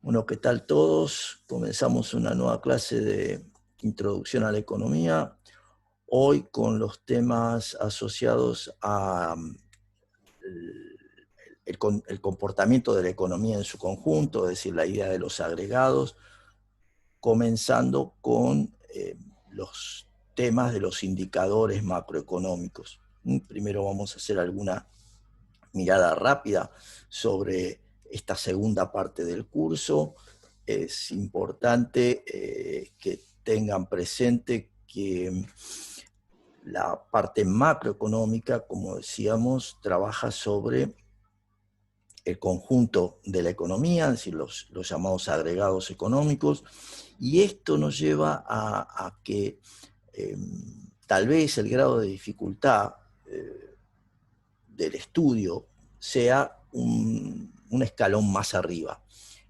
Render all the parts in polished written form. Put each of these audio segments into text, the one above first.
Bueno, ¿qué tal todos? Comenzamos una nueva clase de Introducción a la Economía, hoy con los temas asociados a el comportamiento de la economía en su conjunto, es decir, la idea de los agregados, comenzando con los temas de los indicadores macroeconómicos. Primero vamos a hacer alguna mirada rápida sobre esta segunda parte del curso. Es importante que tengan presente que la parte macroeconómica, como decíamos, trabaja sobre el conjunto de la economía, es decir, los llamados agregados económicos, y esto nos lleva a que tal vez el grado de dificultad del estudio sea un escalón más arriba.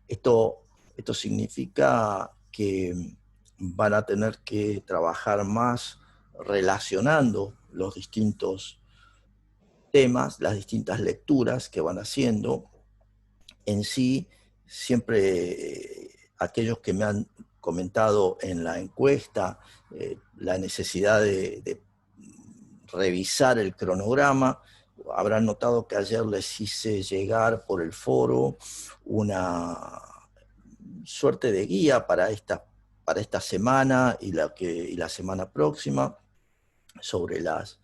Esto significa que van a tener que trabajar más relacionando los distintos temas, las distintas lecturas que van haciendo. En sí, siempre aquellos que me han comentado en la encuesta la necesidad de revisar el cronograma, habrán notado que ayer les hice llegar por el foro una suerte de guía para esta semana y la semana próxima sobre las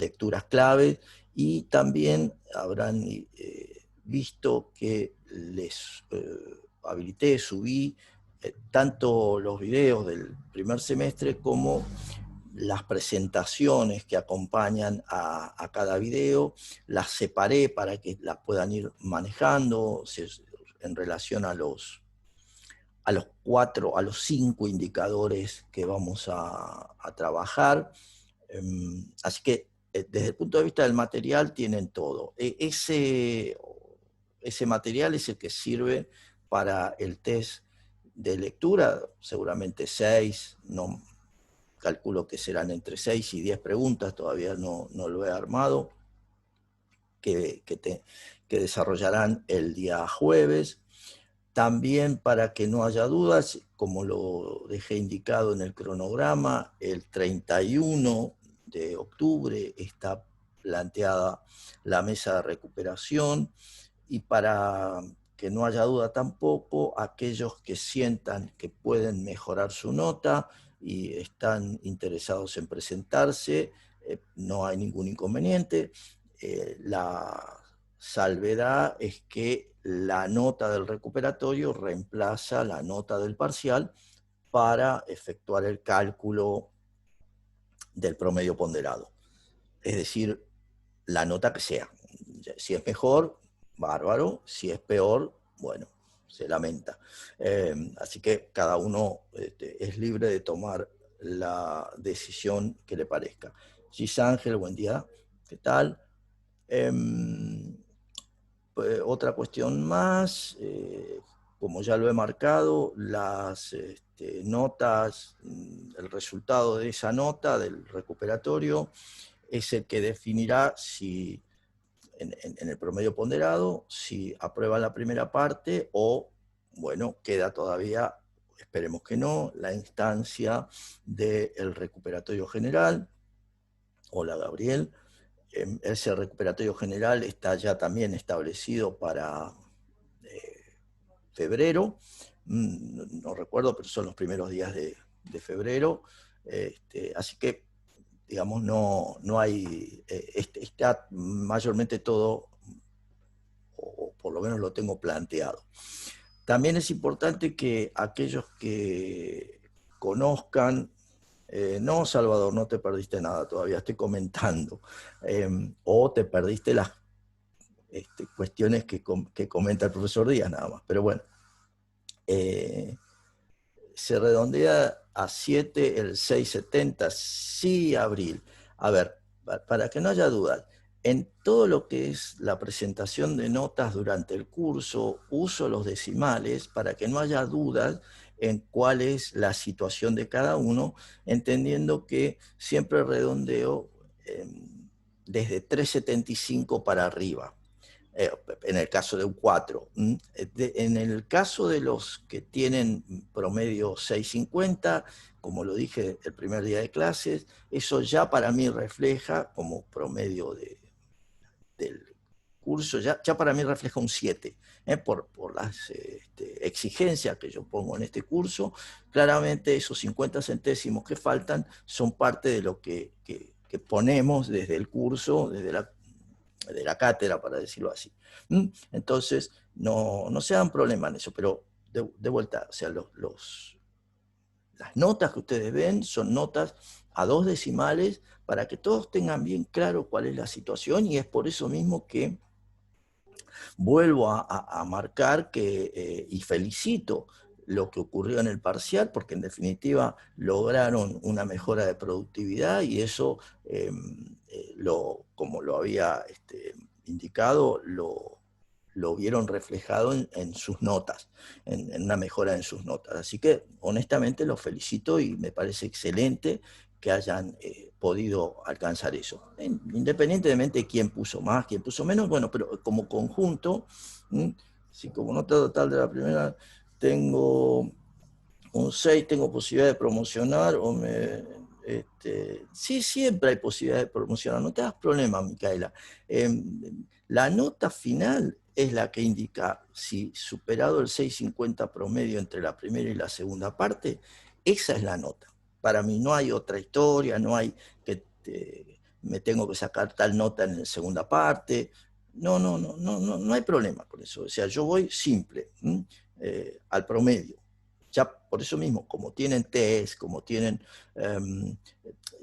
lecturas clave, y también habrán visto que les habilité, subí tanto los videos del primer semestre como las presentaciones que acompañan a cada video. Las separé para que las puedan ir manejando en relación a los 5 indicadores que vamos a trabajar. Así que desde el punto de vista del material tienen todo. Ese material es el que sirve para el test de lectura, seguramente 6, no, calculo que serán entre 6 y 10 preguntas, todavía no lo he armado, que desarrollarán el día jueves. También, para que no haya dudas, como lo dejé indicado en el cronograma, el 31 de octubre está planteada la mesa de recuperación, y para que no haya duda tampoco, aquellos que sientan que pueden mejorar su nota y están interesados en presentarse, no hay ningún inconveniente. La salvedad es que la nota del recuperatorio reemplaza la nota del parcial para efectuar el cálculo del promedio ponderado. Es decir, la nota que sea. Si es mejor, bárbaro. Si es peor, bueno, se lamenta. Así que cada uno es libre de tomar la decisión que le parezca. Gis Ángel, buen día. ¿Qué tal? Otra cuestión más, como ya lo he marcado, las notas, el resultado de esa nota del recuperatorio es el que definirá si en el promedio ponderado, si aprueba la primera parte o, bueno, queda todavía, esperemos que no, la instancia del recuperatorio general. Hola, Gabriel. Ese recuperatorio general está ya también establecido para febrero, no recuerdo, pero son los primeros días de febrero. Así que, digamos, no hay, está mayormente todo, o por lo menos lo tengo planteado. También es importante que aquellos que conozcan, no, Salvador, no te perdiste nada todavía, estoy comentando, o te perdiste las cuestiones que comenta el profesor Díaz nada más, pero bueno, se redondea a 7 el 670, sí, Abril. A ver, para que no haya dudas, en todo lo que es la presentación de notas durante el curso, uso los decimales para que no haya dudas en cuál es la situación de cada uno, entendiendo que siempre redondeo desde 375 para arriba. en el caso de un 4. En el caso de los que tienen promedio 6.50, como lo dije el primer día de clases, eso ya para mí refleja como promedio del curso, ya para mí refleja un 7, por las exigencias que yo pongo en este curso. Claramente esos 50 centésimos que faltan son parte de lo que ponemos desde el curso, desde la cátedra, para decirlo así. Entonces, no se dan problema en eso, pero de vuelta, o sea, las notas que ustedes ven son notas a 2 decimales para que todos tengan bien claro cuál es la situación, y es por eso mismo que vuelvo a marcar que, y felicito lo que ocurrió en el parcial, porque en definitiva lograron una mejora de productividad, y eso, como lo había indicado, lo vieron reflejado en sus notas, en una mejora en sus notas. Así que honestamente los felicito y me parece excelente que hayan podido alcanzar eso. Independientemente de quién puso más, quién puso menos, bueno, pero como conjunto, si como nota total de la primera tengo un 6, tengo posibilidad de promocionar, sí, siempre hay posibilidad de promocionar, no te das problema, Micaela. La nota final es la que indica si superado el 6.50 promedio entre la primera y la segunda parte, esa es la nota. Para mí no hay otra historia, no hay que me tengo que sacar tal nota en la segunda parte. No hay problema con eso. O sea, yo voy simple, al promedio. Ya por eso mismo, como tienen test, como tienen,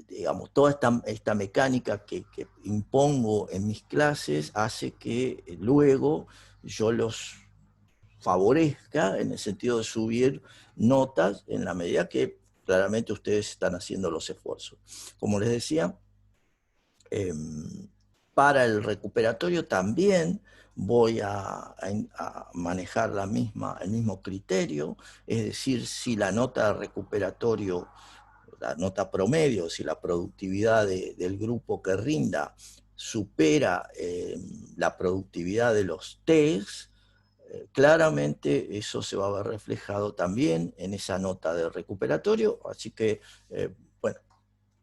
digamos, toda esta mecánica que impongo en mis clases, hace que luego yo los favorezca en el sentido de subir notas en la medida que claramente ustedes están haciendo los esfuerzos. Como les decía, para el recuperatorio también voy a manejar el mismo criterio, es decir, si la nota de recuperatorio, la nota promedio, si la productividad del grupo que rinda supera la productividad de los test, claramente eso se va a ver reflejado también en esa nota de recuperatorio, así que, bueno,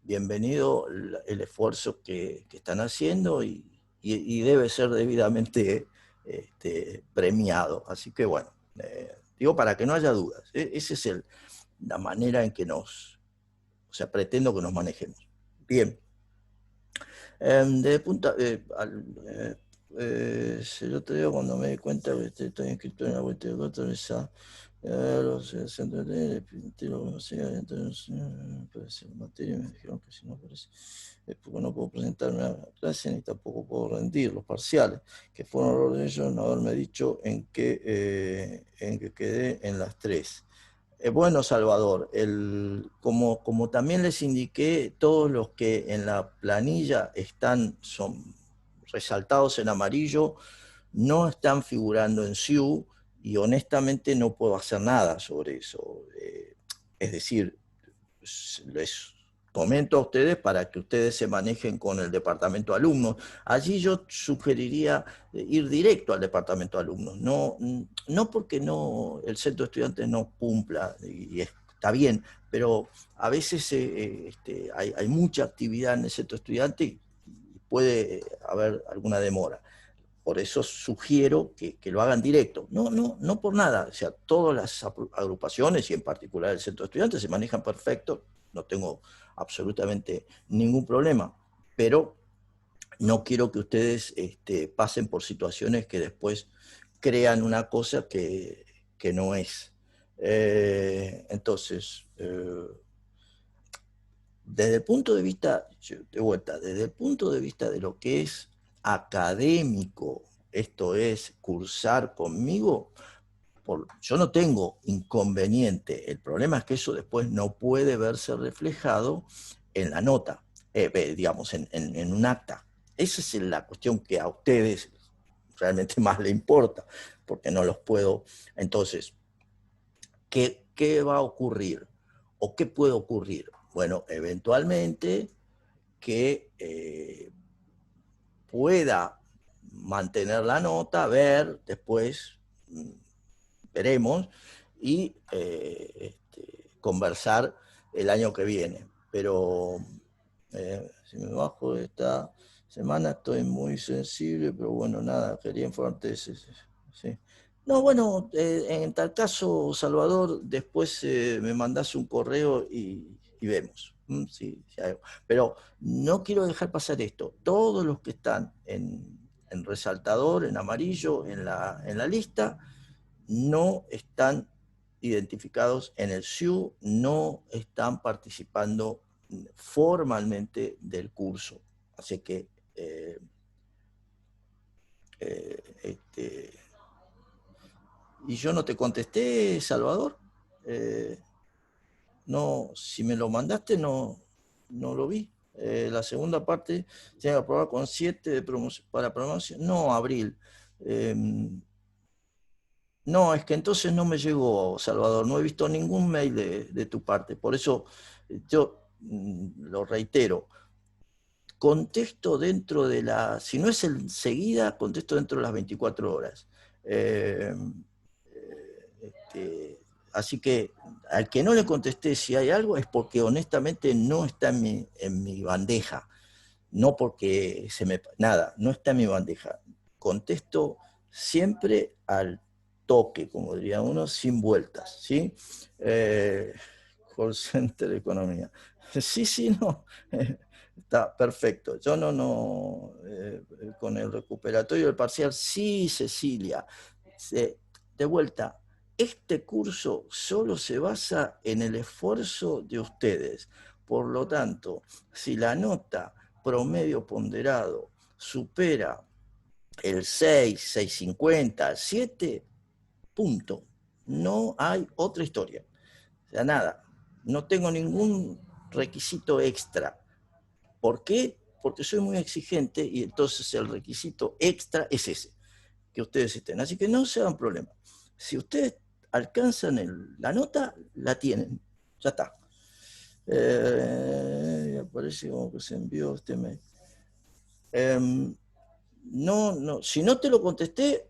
bienvenido el esfuerzo que están haciendo, y debe ser debidamente premiado. Así que bueno, digo para que no haya dudas, esa es la manera en que pretendo que nos manejemos. Bien. El otro día cuando me di cuenta que estoy inscrito en la web de autorizada, los centros de tiro, no sé, entonces, puede ser materia, me dijeron que si no aparece, es porque no puedo presentarme a la clase ni tampoco puedo rendir los parciales, que fue un error de ellos no haberme dicho en que quedé en las 3. Bueno, Salvador, como también les indiqué, todos los que en la planilla son resaltados en amarillo, no están figurando en SIU, y honestamente no puedo hacer nada sobre eso. Es decir, les comento a ustedes para que ustedes se manejen con el departamento de alumnos. Allí yo sugeriría ir directo al departamento de alumnos, no porque el centro de estudiantes no cumpla, y está bien, pero a veces hay mucha actividad en el centro de estudiantes y puede haber alguna demora. Por eso sugiero que lo hagan directo. No por nada. O sea, todas las agrupaciones, y en particular el centro de estudiantes, se manejan perfecto. No tengo absolutamente ningún problema. Pero no quiero que ustedes pasen por situaciones que después crean una cosa que no es. Entonces, desde el punto de vista, de vuelta, desde el punto de vista de lo que es académico, esto es cursar conmigo, yo no tengo inconveniente. El problema es que eso después no puede verse reflejado en la nota, digamos, en un acta. Esa es la cuestión que a ustedes realmente más le importa, porque no los puedo. Entonces, ¿qué va a ocurrir? ¿O qué puede ocurrir? Bueno, eventualmente que pueda mantener la nota, ver, después veremos, y conversar el año que viene. Pero si me bajo esta semana estoy muy sensible, pero bueno, nada, quería informarte de eso. Sí. No, bueno, en tal caso, Salvador, después me mandás un correo y vemos. Sí, sí, pero no quiero dejar pasar esto. Todos los que están en resaltador, en amarillo, en la lista, no están identificados en el SIU, no están participando formalmente del curso. Así que y yo no te contesté, Salvador. No, si me lo mandaste no lo vi. La segunda parte tiene que aprobar con 7 de para promoción. No, abril. No, es que entonces no me llegó, Salvador. No he visto ningún mail de tu parte. Por eso yo lo reitero. Contesto dentro de la, si no es enseguida, contesto dentro de las 24 horas. Así que al que no le contesté si hay algo es porque honestamente no está en mi bandeja, no porque nada, no está en mi bandeja. Contesto siempre al toque, como diría uno, sin vueltas, ¿sí? Call Center Economía. Sí, sí, no. Está perfecto. Yo con el recuperatorio del parcial, sí, Cecilia. De vuelta, este curso solo se basa en el esfuerzo de ustedes. Por lo tanto, si la nota promedio ponderado supera el 6, 650, 7, punto. No hay otra historia. O sea, nada. No tengo ningún requisito extra. ¿Por qué? Porque soy muy exigente y entonces el requisito extra es ese, que ustedes estén. Así que no se hagan problema. Si ustedes alcanzan la nota, la tienen. Ya está. Aparece como que se envió este mail. Si no te lo contesté,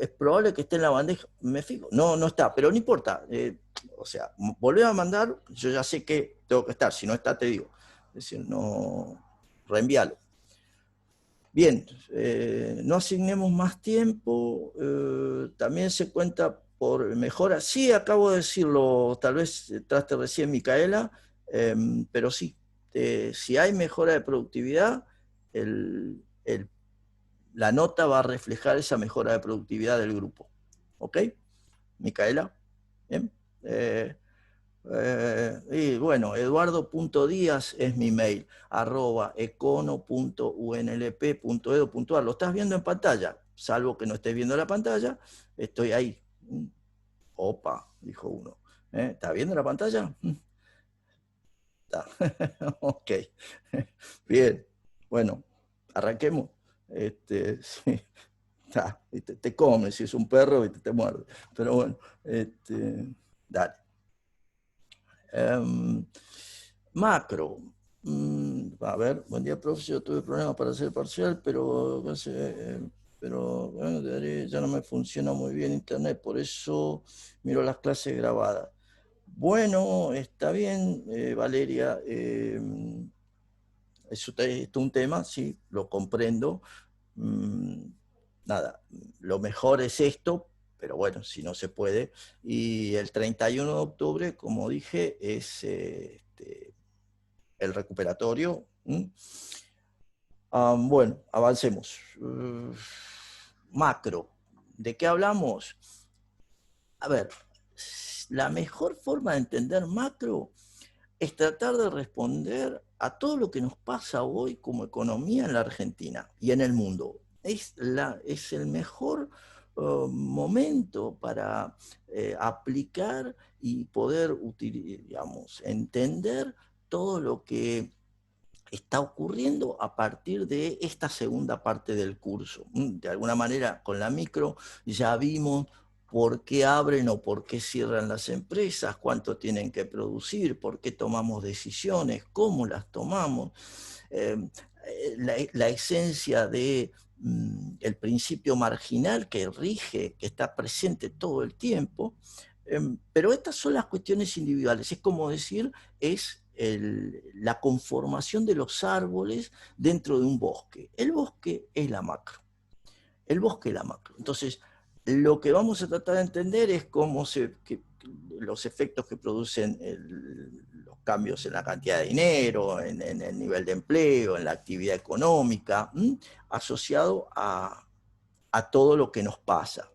es probable que esté en la bandeja. Me fijo. No, no está, pero no importa. O sea, volver a mandar, yo ya sé que tengo que estar. Si no está, te digo. Es decir, no, reenvíalo. Bien, no asignemos más tiempo. También se cuenta por mejora. Sí, acabo de decirlo, tal vez traste recién, Micaela, pero sí, si hay mejora de productividad, la nota va a reflejar esa mejora de productividad del grupo. ¿Ok? Micaela. Bien. Y bueno, eduardo.díaz es mi mail, @econo.unlp.edu.ar. Lo estás viendo en pantalla, salvo que no estés viendo la pantalla, estoy ahí. Opa, dijo uno. ¿Estás viendo la pantalla? Está. Ok. Bien. Bueno, arranquemos. Sí. Te come, si es un perro y te muerde. Pero bueno, dale. Macro. A ver, buen día, profe. Yo tuve problemas para hacer parcial, pero bueno, ya no me funciona muy bien internet, por eso miro las clases grabadas. Bueno, está bien, Valeria. Eso es un tema, sí, lo comprendo. Nada, lo mejor es esto, pero bueno, si no se puede. Y el 31 de octubre, como dije, es el recuperatorio. Bueno, avancemos. Macro. ¿De qué hablamos? A ver, la mejor forma de entender macro es tratar de responder a todo lo que nos pasa hoy como economía en la Argentina y en el mundo. Es el mejor momento para aplicar y poder entender todo lo que está ocurriendo a partir de esta segunda parte del curso. De alguna manera, con la micro ya vimos por qué abren o por qué cierran las empresas, cuánto tienen que producir, por qué tomamos decisiones, cómo las tomamos, la esencia de el principio marginal que rige, que está presente todo el tiempo, pero estas son las cuestiones individuales. Es como decir, es la conformación de los árboles dentro de un bosque. El bosque es la macro. El bosque es la macro. Entonces, lo que vamos a tratar de entender es cómo los efectos que producen los cambios en la cantidad de dinero, en el nivel de empleo, en la actividad económica, asociado a todo lo que nos pasa.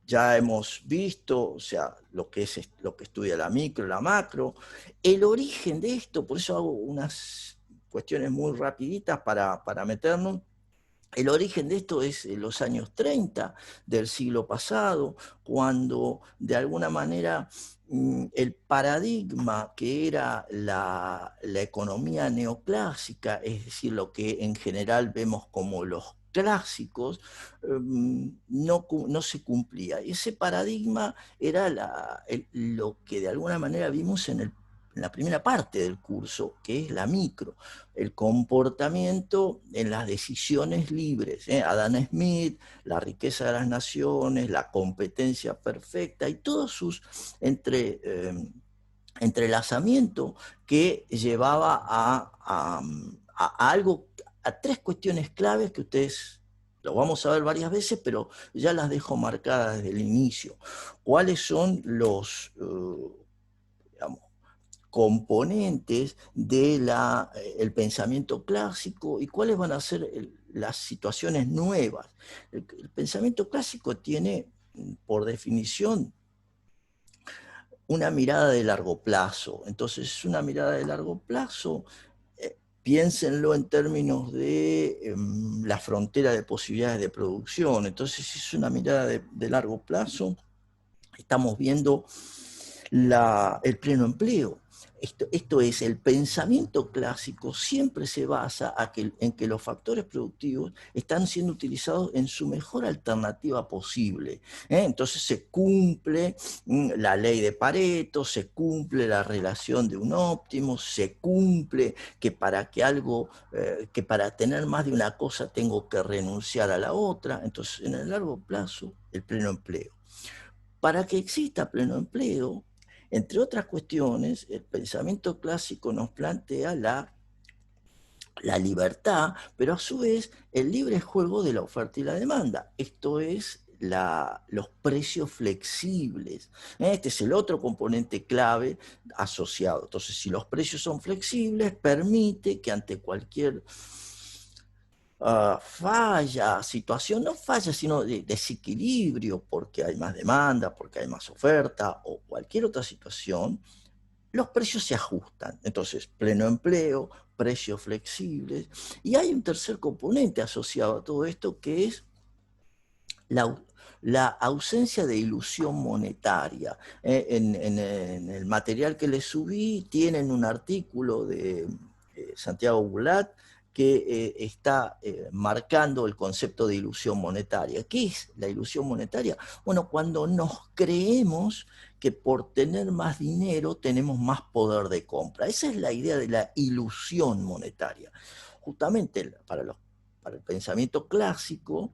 Ya hemos visto, o sea, lo que estudia la micro, la macro, el origen de esto, por eso hago unas cuestiones muy rapiditas para meternos. El origen de esto es en los años 30 del siglo pasado, cuando de alguna manera el paradigma que era la economía neoclásica, es decir, lo que en general vemos como los clásicos, no se cumplía. Ese paradigma era lo que de alguna manera vimos en la primera parte del curso, que es la micro, el comportamiento en las decisiones libres. Adam Smith, la riqueza de las naciones, la competencia perfecta y todos sus entrelazamientos que llevaba a algo, a tres cuestiones claves que ustedes lo vamos a ver varias veces, pero ya las dejo marcadas desde el inicio. ¿Cuáles son los, digamos, componentes del pensamiento clásico y cuáles van a ser las situaciones nuevas? El pensamiento clásico tiene, por definición, una mirada de largo plazo. Entonces, una mirada de largo plazo, piénsenlo en términos de la frontera de posibilidades de producción. Entonces, si es una mirada de largo plazo, estamos viendo el pleno empleo. Esto es, el pensamiento clásico siempre se basa en que los factores productivos están siendo utilizados en su mejor alternativa posible. Entonces se cumple la ley de Pareto, se cumple la relación de un óptimo, se cumple que para que para tener más de una cosa tengo que renunciar a la otra. Entonces, en el largo plazo, el pleno empleo. Para que exista pleno empleo, entre otras cuestiones, el pensamiento clásico nos plantea la libertad, pero a su vez el libre juego de la oferta y la demanda. Esto es los precios flexibles. Este es el otro componente clave asociado. Entonces, si los precios son flexibles, permite que ante cualquier falla, situación, no falla, sino de desequilibrio, porque hay más demanda, porque hay más oferta, o cualquier otra situación, los precios se ajustan. Entonces, pleno empleo, precios flexibles, y hay un tercer componente asociado a todo esto, que es la ausencia de ilusión monetaria. En el material que les subí tienen un artículo de Santiago Bulat que está marcando el concepto de ilusión monetaria. ¿Qué es la ilusión monetaria? Bueno, cuando nos creemos que por tener más dinero tenemos más poder de compra. Esa es la idea de la ilusión monetaria. Justamente para el pensamiento clásico,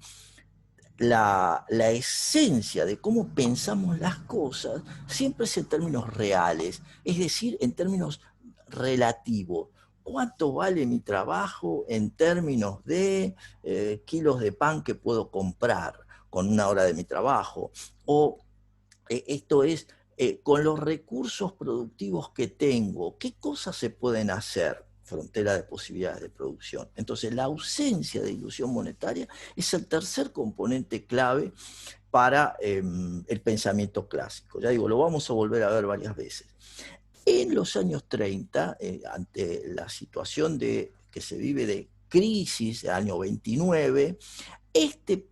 la esencia de cómo pensamos las cosas siempre es en términos reales, es decir, en términos relativos. ¿Cuánto vale mi trabajo en términos de kilos de pan que puedo comprar con una hora de mi trabajo? O esto es, con los recursos productivos que tengo, ¿qué cosas se pueden hacer? Frontera de posibilidades de producción. Entonces, la ausencia de ilusión monetaria es el tercer componente clave para el pensamiento clásico. Ya digo, lo vamos a volver a ver varias veces. En los años 30, ante la situación que se vive de crisis, el año 29, este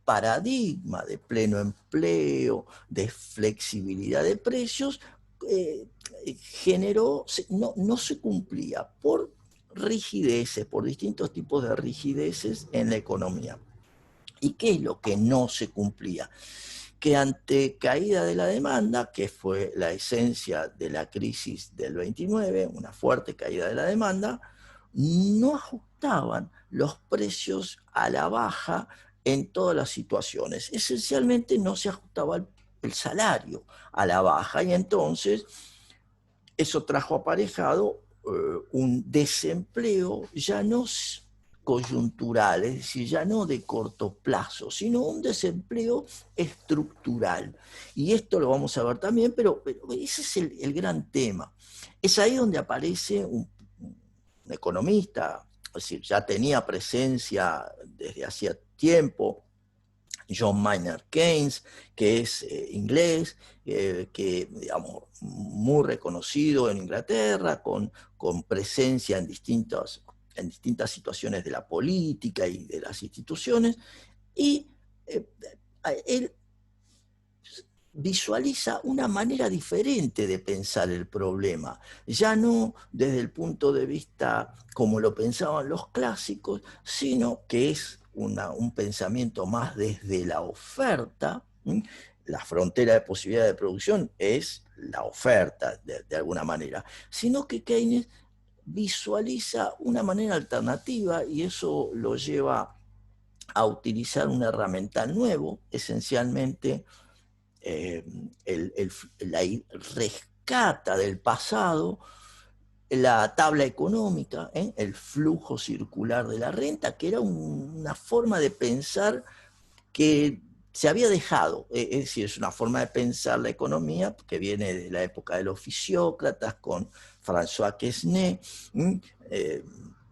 paradigma de pleno empleo, de flexibilidad de precios, no se cumplía por rigideces, por distintos tipos de rigideces en la economía. ¿Y qué es lo que no se cumplía? Que ante caída de la demanda, que fue la esencia de la crisis del 29, una fuerte caída de la demanda, no ajustaban los precios a la baja en todas las situaciones. Esencialmente no se ajustaba el salario a la baja, y entonces eso trajo aparejado un desempleo ya no coyuntural, es decir, ya no de corto plazo, sino un desempleo estructural. Y esto lo vamos a ver también, pero ese es el gran tema. Es ahí donde aparece un economista, es decir, ya tenía presencia desde hacía tiempo, John Maynard Keynes, que es inglés, que, digamos, muy reconocido en Inglaterra, con presencia en distintas situaciones de la política y de las instituciones, y eh, él visualiza una manera diferente de pensar el problema, ya no desde el punto de vista como lo pensaban los clásicos, sino que es un pensamiento más desde la oferta. La frontera de posibilidad de producción es la oferta, de alguna manera, sino que Keynes visualiza una manera alternativa, y eso lo lleva a utilizar una herramienta nueva, esencialmente eh, la rescata del pasado la tabla económica, el flujo circular de la renta, que era una forma de pensar que se había dejado, es decir, es una forma de pensar la economía que viene de la época de los fisiócratas con François Quesnay, eh,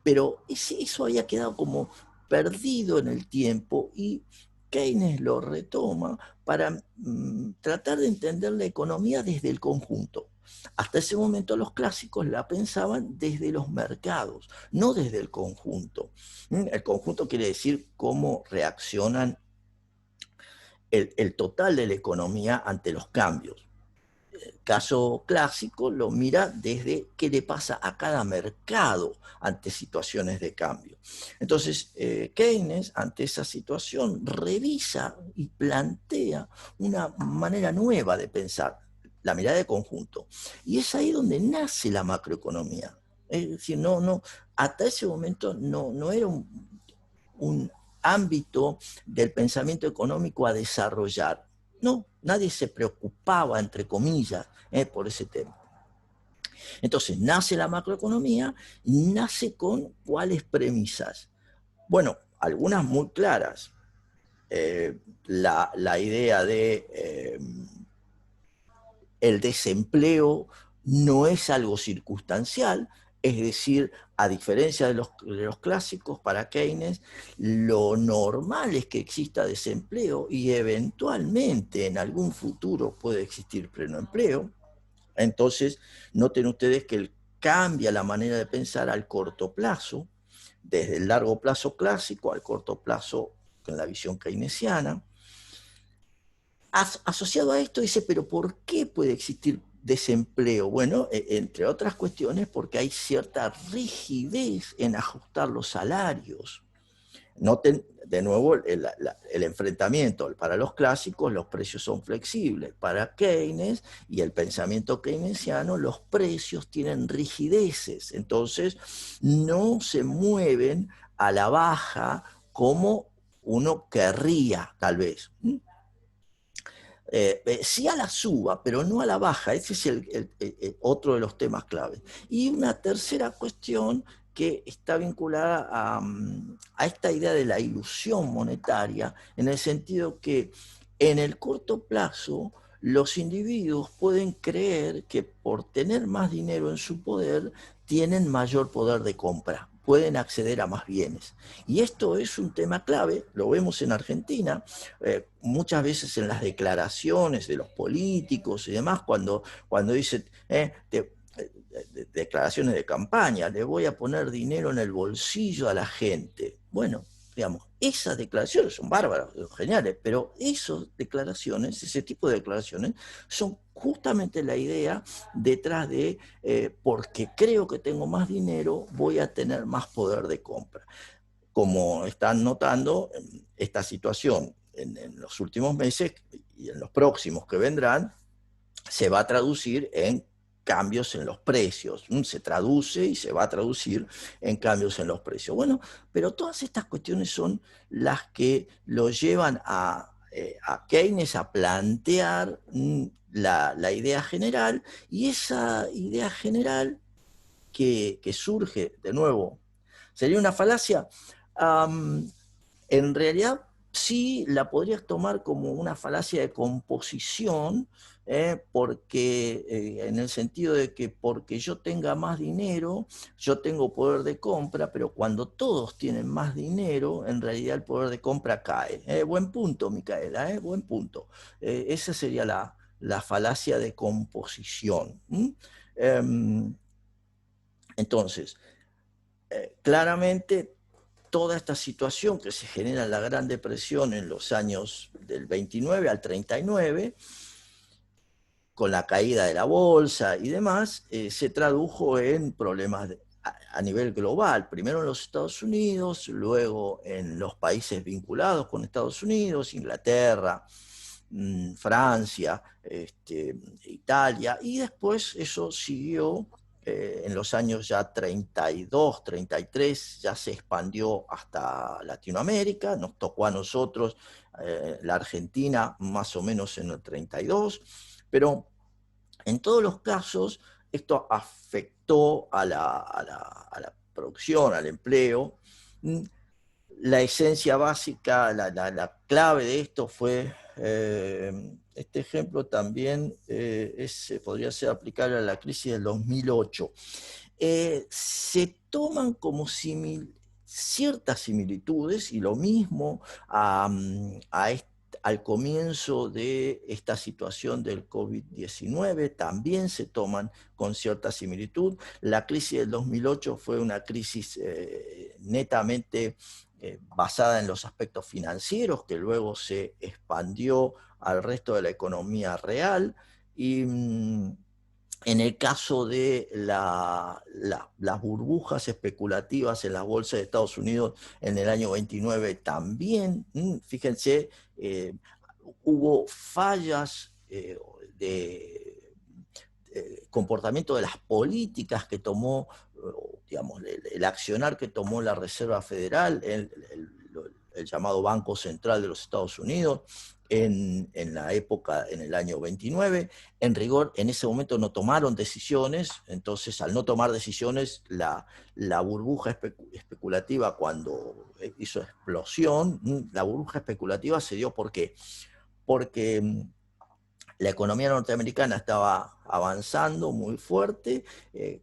pero eso había quedado como perdido en el tiempo, y Keynes lo retoma para tratar de entender la economía desde el conjunto. Hasta ese momento los clásicos la pensaban desde los mercados, no desde el conjunto. El conjunto quiere decir cómo reaccionan el total de la economía ante los cambios. El caso clásico lo mira desde qué le pasa a cada mercado ante situaciones de cambio. Entonces, Keynes, ante esa situación, revisa y plantea una manera nueva de pensar, la mirada de conjunto. Y es ahí donde nace la macroeconomía. Es decir, hasta ese momento no era un ámbito del pensamiento económico a desarrollar. No, nadie se preocupaba, entre comillas, por ese tema. Entonces, nace la macroeconomía, nace con cuáles premisas. Bueno, algunas muy claras. La idea de el desempleo no es algo circunstancial, es decir, a diferencia de los clásicos, para Keynes, lo normal es que exista desempleo y eventualmente en algún futuro puede existir pleno empleo. Entonces, noten ustedes que él cambia la manera de pensar al corto plazo, desde el largo plazo clásico al corto plazo con la visión keynesiana. Asociado a esto dice, pero ¿por qué puede existir desempleo? Bueno, entre otras cuestiones porque hay cierta rigidez en ajustar los salarios. Noten de nuevo el enfrentamiento. Para los clásicos los precios son flexibles. Para Keynes y el pensamiento keynesiano los precios tienen rigideces. Entonces no se mueven a la baja como uno querría, tal vez. Sí a la suba, pero no a la baja. Ese es otro de los temas claves. Y una tercera cuestión que está vinculada a esta idea de la ilusión monetaria, en el sentido que en el corto plazo los individuos pueden creer que por tener más dinero en su poder tienen mayor poder de compra, pueden acceder a más bienes. Y esto es un tema clave, lo vemos en Argentina, muchas veces en las declaraciones de los políticos y demás, cuando dicen, declaraciones de campaña, le voy a poner dinero en el bolsillo a la gente. Bueno, digamos, esas declaraciones son bárbaras, son geniales, pero esas declaraciones, ese tipo de declaraciones, son justamente la idea detrás de, porque creo que tengo más dinero, voy a tener más poder de compra. Como están notando, esta situación en los últimos meses y en los próximos que vendrán, se va a traducir en cambios en los precios. Se traduce y se va a traducir en cambios en los precios. Bueno, pero todas estas cuestiones son las que lo llevan a Keynes a plantear la idea general, y esa idea general que surge, de nuevo, ¿sería una falacia? En realidad sí la podrías tomar como una falacia de composición, porque en el sentido de que porque yo tenga más dinero, yo tengo poder de compra, pero cuando todos tienen más dinero, en realidad el poder de compra cae. Buen punto, Micaela, buen punto. Esa sería la falacia de composición. Entonces, claramente toda esta situación que se genera en la Gran Depresión en los años del 29 al 39, con la caída de la bolsa y demás, se tradujo en problemas a nivel global, primero en los Estados Unidos, luego en los países vinculados con Estados Unidos, Inglaterra, Francia, Italia, y después eso siguió en los años ya 32, 33, ya se expandió hasta Latinoamérica, nos tocó a nosotros, la Argentina, más o menos en el 32, pero en todos los casos esto afectó a la producción, al empleo. La esencia básica, la clave de esto fue, este ejemplo también podría ser aplicable a la crisis del 2008. Se toman como ciertas similitudes, y lo mismo al comienzo de esta situación del COVID-19 también se toman con cierta similitud. La crisis del 2008 fue una crisis netamente basada en los aspectos financieros, que luego se expandió al resto de la economía real, y en el caso de las burbujas especulativas en las bolsas de Estados Unidos en el año 29 también, fíjense, hubo fallas de comportamiento de las políticas que tomó, digamos, el accionar que tomó la Reserva Federal, el llamado Banco Central de los Estados Unidos, en la época, en el año 29. En rigor, en ese momento no tomaron decisiones, entonces al no tomar decisiones, la burbuja especulativa, cuando hizo explosión, la burbuja especulativa se dio ¿por qué? Porque la economía norteamericana estaba avanzando muy fuerte,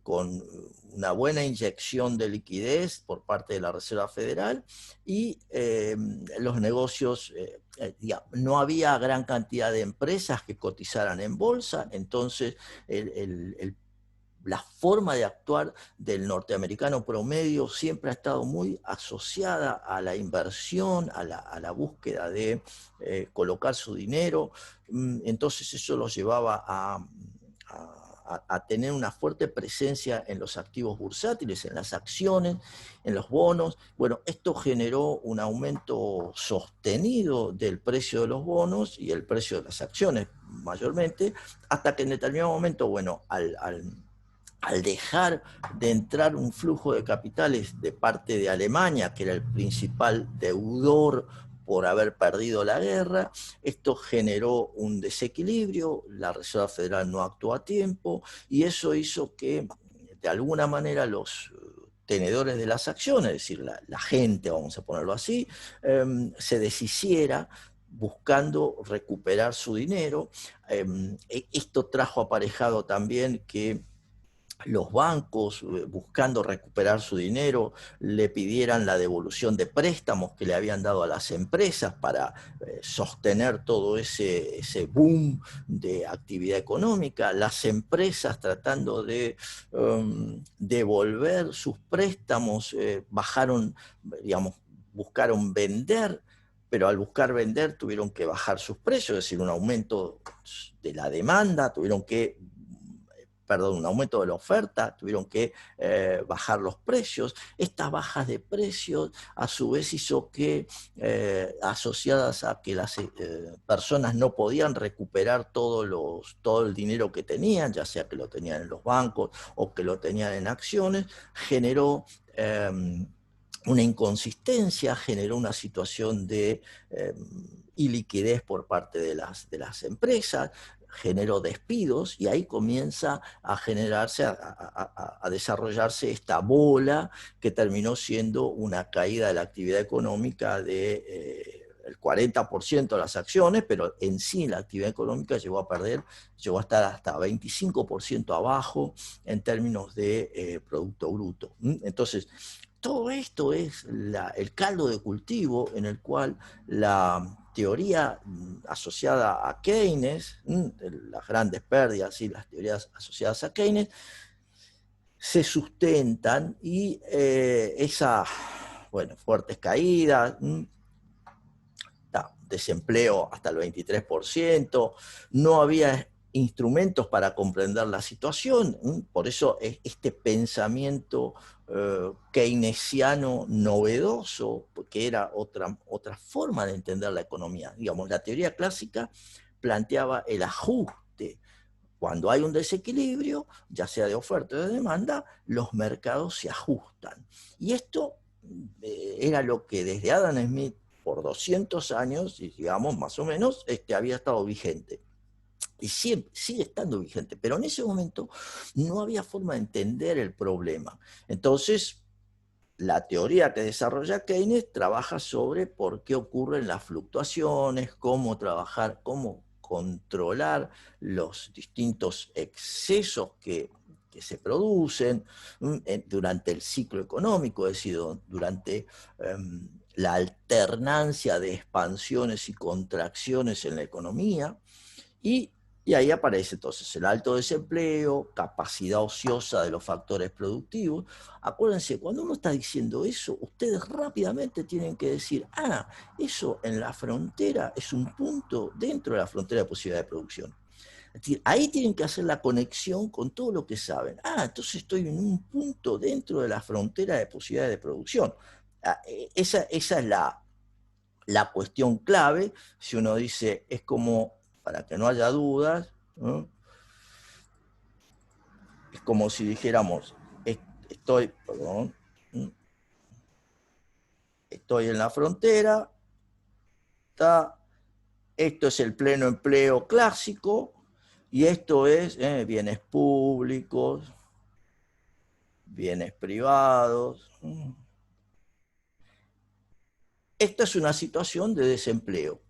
con una buena inyección de liquidez por parte de la Reserva Federal, y los negocios, no había gran cantidad de empresas que cotizaran en bolsa, entonces la forma de actuar del norteamericano promedio siempre ha estado muy asociada a la inversión, a la búsqueda de colocar su dinero. Entonces eso los llevaba a tener una fuerte presencia en los activos bursátiles, en las acciones, en los bonos. Bueno, esto generó un aumento sostenido del precio de los bonos y el precio de las acciones mayormente, hasta que en determinado momento, bueno, al dejar de entrar un flujo de capitales de parte de Alemania, que era el principal deudor por haber perdido la guerra, esto generó un desequilibrio, la Reserva Federal no actuó a tiempo, y eso hizo que, de alguna manera, los tenedores de las acciones, es decir, la gente, vamos a ponerlo así, se deshiciera buscando recuperar su dinero. Esto trajo aparejado también que los bancos, buscando recuperar su dinero, le pidieran la devolución de préstamos que le habían dado a las empresas para sostener todo ese boom de actividad económica. Las empresas, tratando de devolver sus préstamos, bajaron, digamos, buscaron vender, pero al buscar vender tuvieron que bajar sus precios, es decir, un aumento de la demanda, tuvieron que perdón, un aumento de la oferta, tuvieron que bajar los precios. Estas bajas de precios a su vez hizo que, asociadas a que las personas no podían recuperar todo el dinero que tenían, ya sea que lo tenían en los bancos o que lo tenían en acciones, generó una inconsistencia, generó una situación de iliquidez por parte de las empresas, generó despidos, y ahí comienza a generarse, a desarrollarse esta bola que terminó siendo una caída de la actividad económica de el 40% de las acciones, pero en sí la actividad económica llegó a estar hasta 25% abajo en términos de Producto Bruto. Entonces, todo esto es el caldo de cultivo en el cual la teoría asociada a Keynes, las grandes pérdidas y las teorías asociadas a Keynes, se sustentan, y esas fuertes caídas, desempleo hasta el 23%, no había instrumentos para comprender la situación, por eso este pensamiento keynesiano novedoso, porque era otra forma de entender la economía. Digamos, la teoría clásica planteaba el ajuste. Cuando hay un desequilibrio, ya sea de oferta o de demanda, los mercados se ajustan. Y esto era lo que desde Adam Smith por 200 años, y digamos más o menos, había estado vigente. Y sigue estando vigente, pero en ese momento no había forma de entender el problema. Entonces, la teoría que desarrolla Keynes trabaja sobre por qué ocurren las fluctuaciones, cómo trabajar, cómo controlar los distintos excesos que se producen durante el ciclo económico, es decir, durante la alternancia de expansiones y contracciones en la economía. Y ahí aparece entonces el alto desempleo, capacidad ociosa de los factores productivos. Acuérdense, cuando uno está diciendo eso, ustedes rápidamente tienen que decir, eso en la frontera es un punto dentro de la frontera de posibilidad de producción. Es decir, ahí tienen que hacer la conexión con todo lo que saben. Entonces estoy en un punto dentro de la frontera de posibilidad de producción. Esa es la cuestión clave. Si uno dice, es como, para que no haya dudas, ¿no? Es como si dijéramos, estoy en la frontera, esto es el pleno empleo clásico, y esto es bienes públicos, bienes privados. Esta es una situación de desempleo,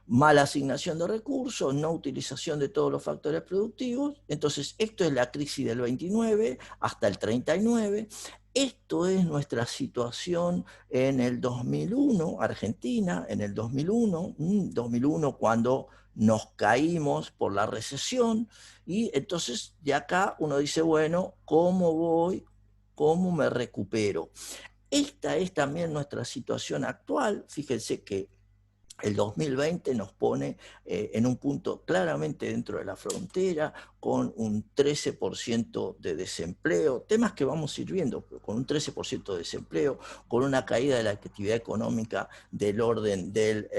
mala asignación de recursos, no utilización de todos los factores productivos. Entonces, esto es la crisis del 29 hasta el 39. Esto es nuestra situación en el 2001, Argentina, en el 2001 cuando nos caímos por la recesión. Y entonces, de acá uno dice, bueno, ¿cómo voy? ¿Cómo me recupero? Esta es también nuestra situación actual. Fíjense que el 2020 nos pone en un punto claramente dentro de la frontera, con un 13% de desempleo, temas que vamos a ir viendo, pero con un 13% de desempleo, con una caída de la actividad económica del orden del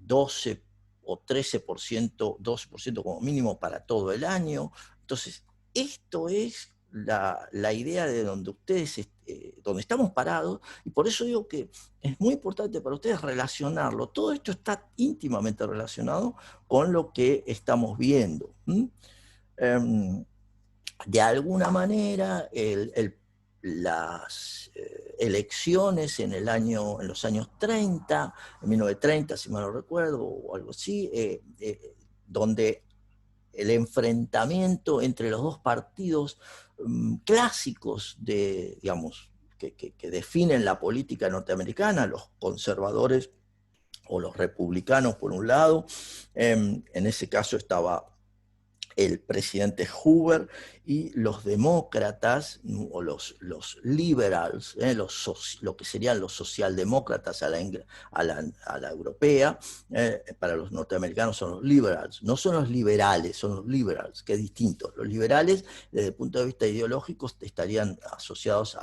12 o 13%, 12% como mínimo para todo el año. Entonces, esto es la idea de donde ustedes, donde estamos parados, y por eso digo que es muy importante para ustedes relacionarlo. Todo esto está íntimamente relacionado con lo que estamos viendo. De alguna manera, las elecciones en los años 30, en 1930, si mal no recuerdo, o algo así, donde el enfrentamiento entre los dos partidos clásicos digamos, que definen la política norteamericana, los conservadores o los republicanos por un lado. En ese caso estaba el presidente Hoover y los demócratas, o los liberals, lo que serían los socialdemócratas a la europea, para los norteamericanos son los liberals, no son los liberales, son los liberals, que es distinto. Los liberales, desde el punto de vista ideológico, estarían asociados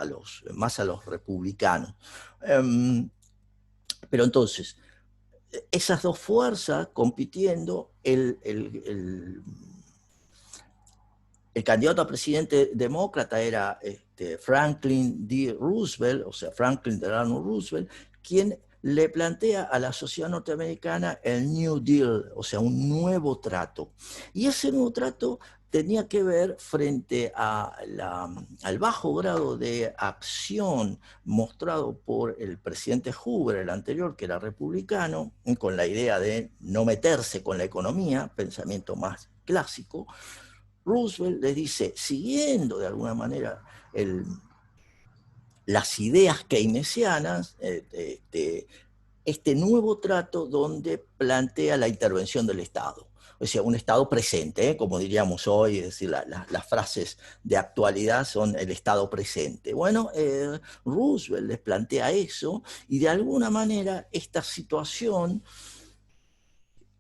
más a los republicanos. Pero entonces, esas dos fuerzas compitiendo, el candidato a presidente demócrata era Franklin D. Roosevelt, o sea, Franklin Delano Roosevelt, quien le plantea a la sociedad norteamericana el New Deal, o sea, un nuevo trato. Y ese nuevo trato tenía que ver frente al bajo grado de acción mostrado por el presidente Hoover, el anterior, que era republicano, con la idea de no meterse con la economía, pensamiento más clásico. Roosevelt les dice, siguiendo de alguna manera las ideas keynesianas, este nuevo trato donde plantea la intervención del Estado. O sea, un Estado presente, como diríamos hoy, es decir, las frases de actualidad son el Estado presente. Bueno, Roosevelt les plantea eso, y de alguna manera esta situación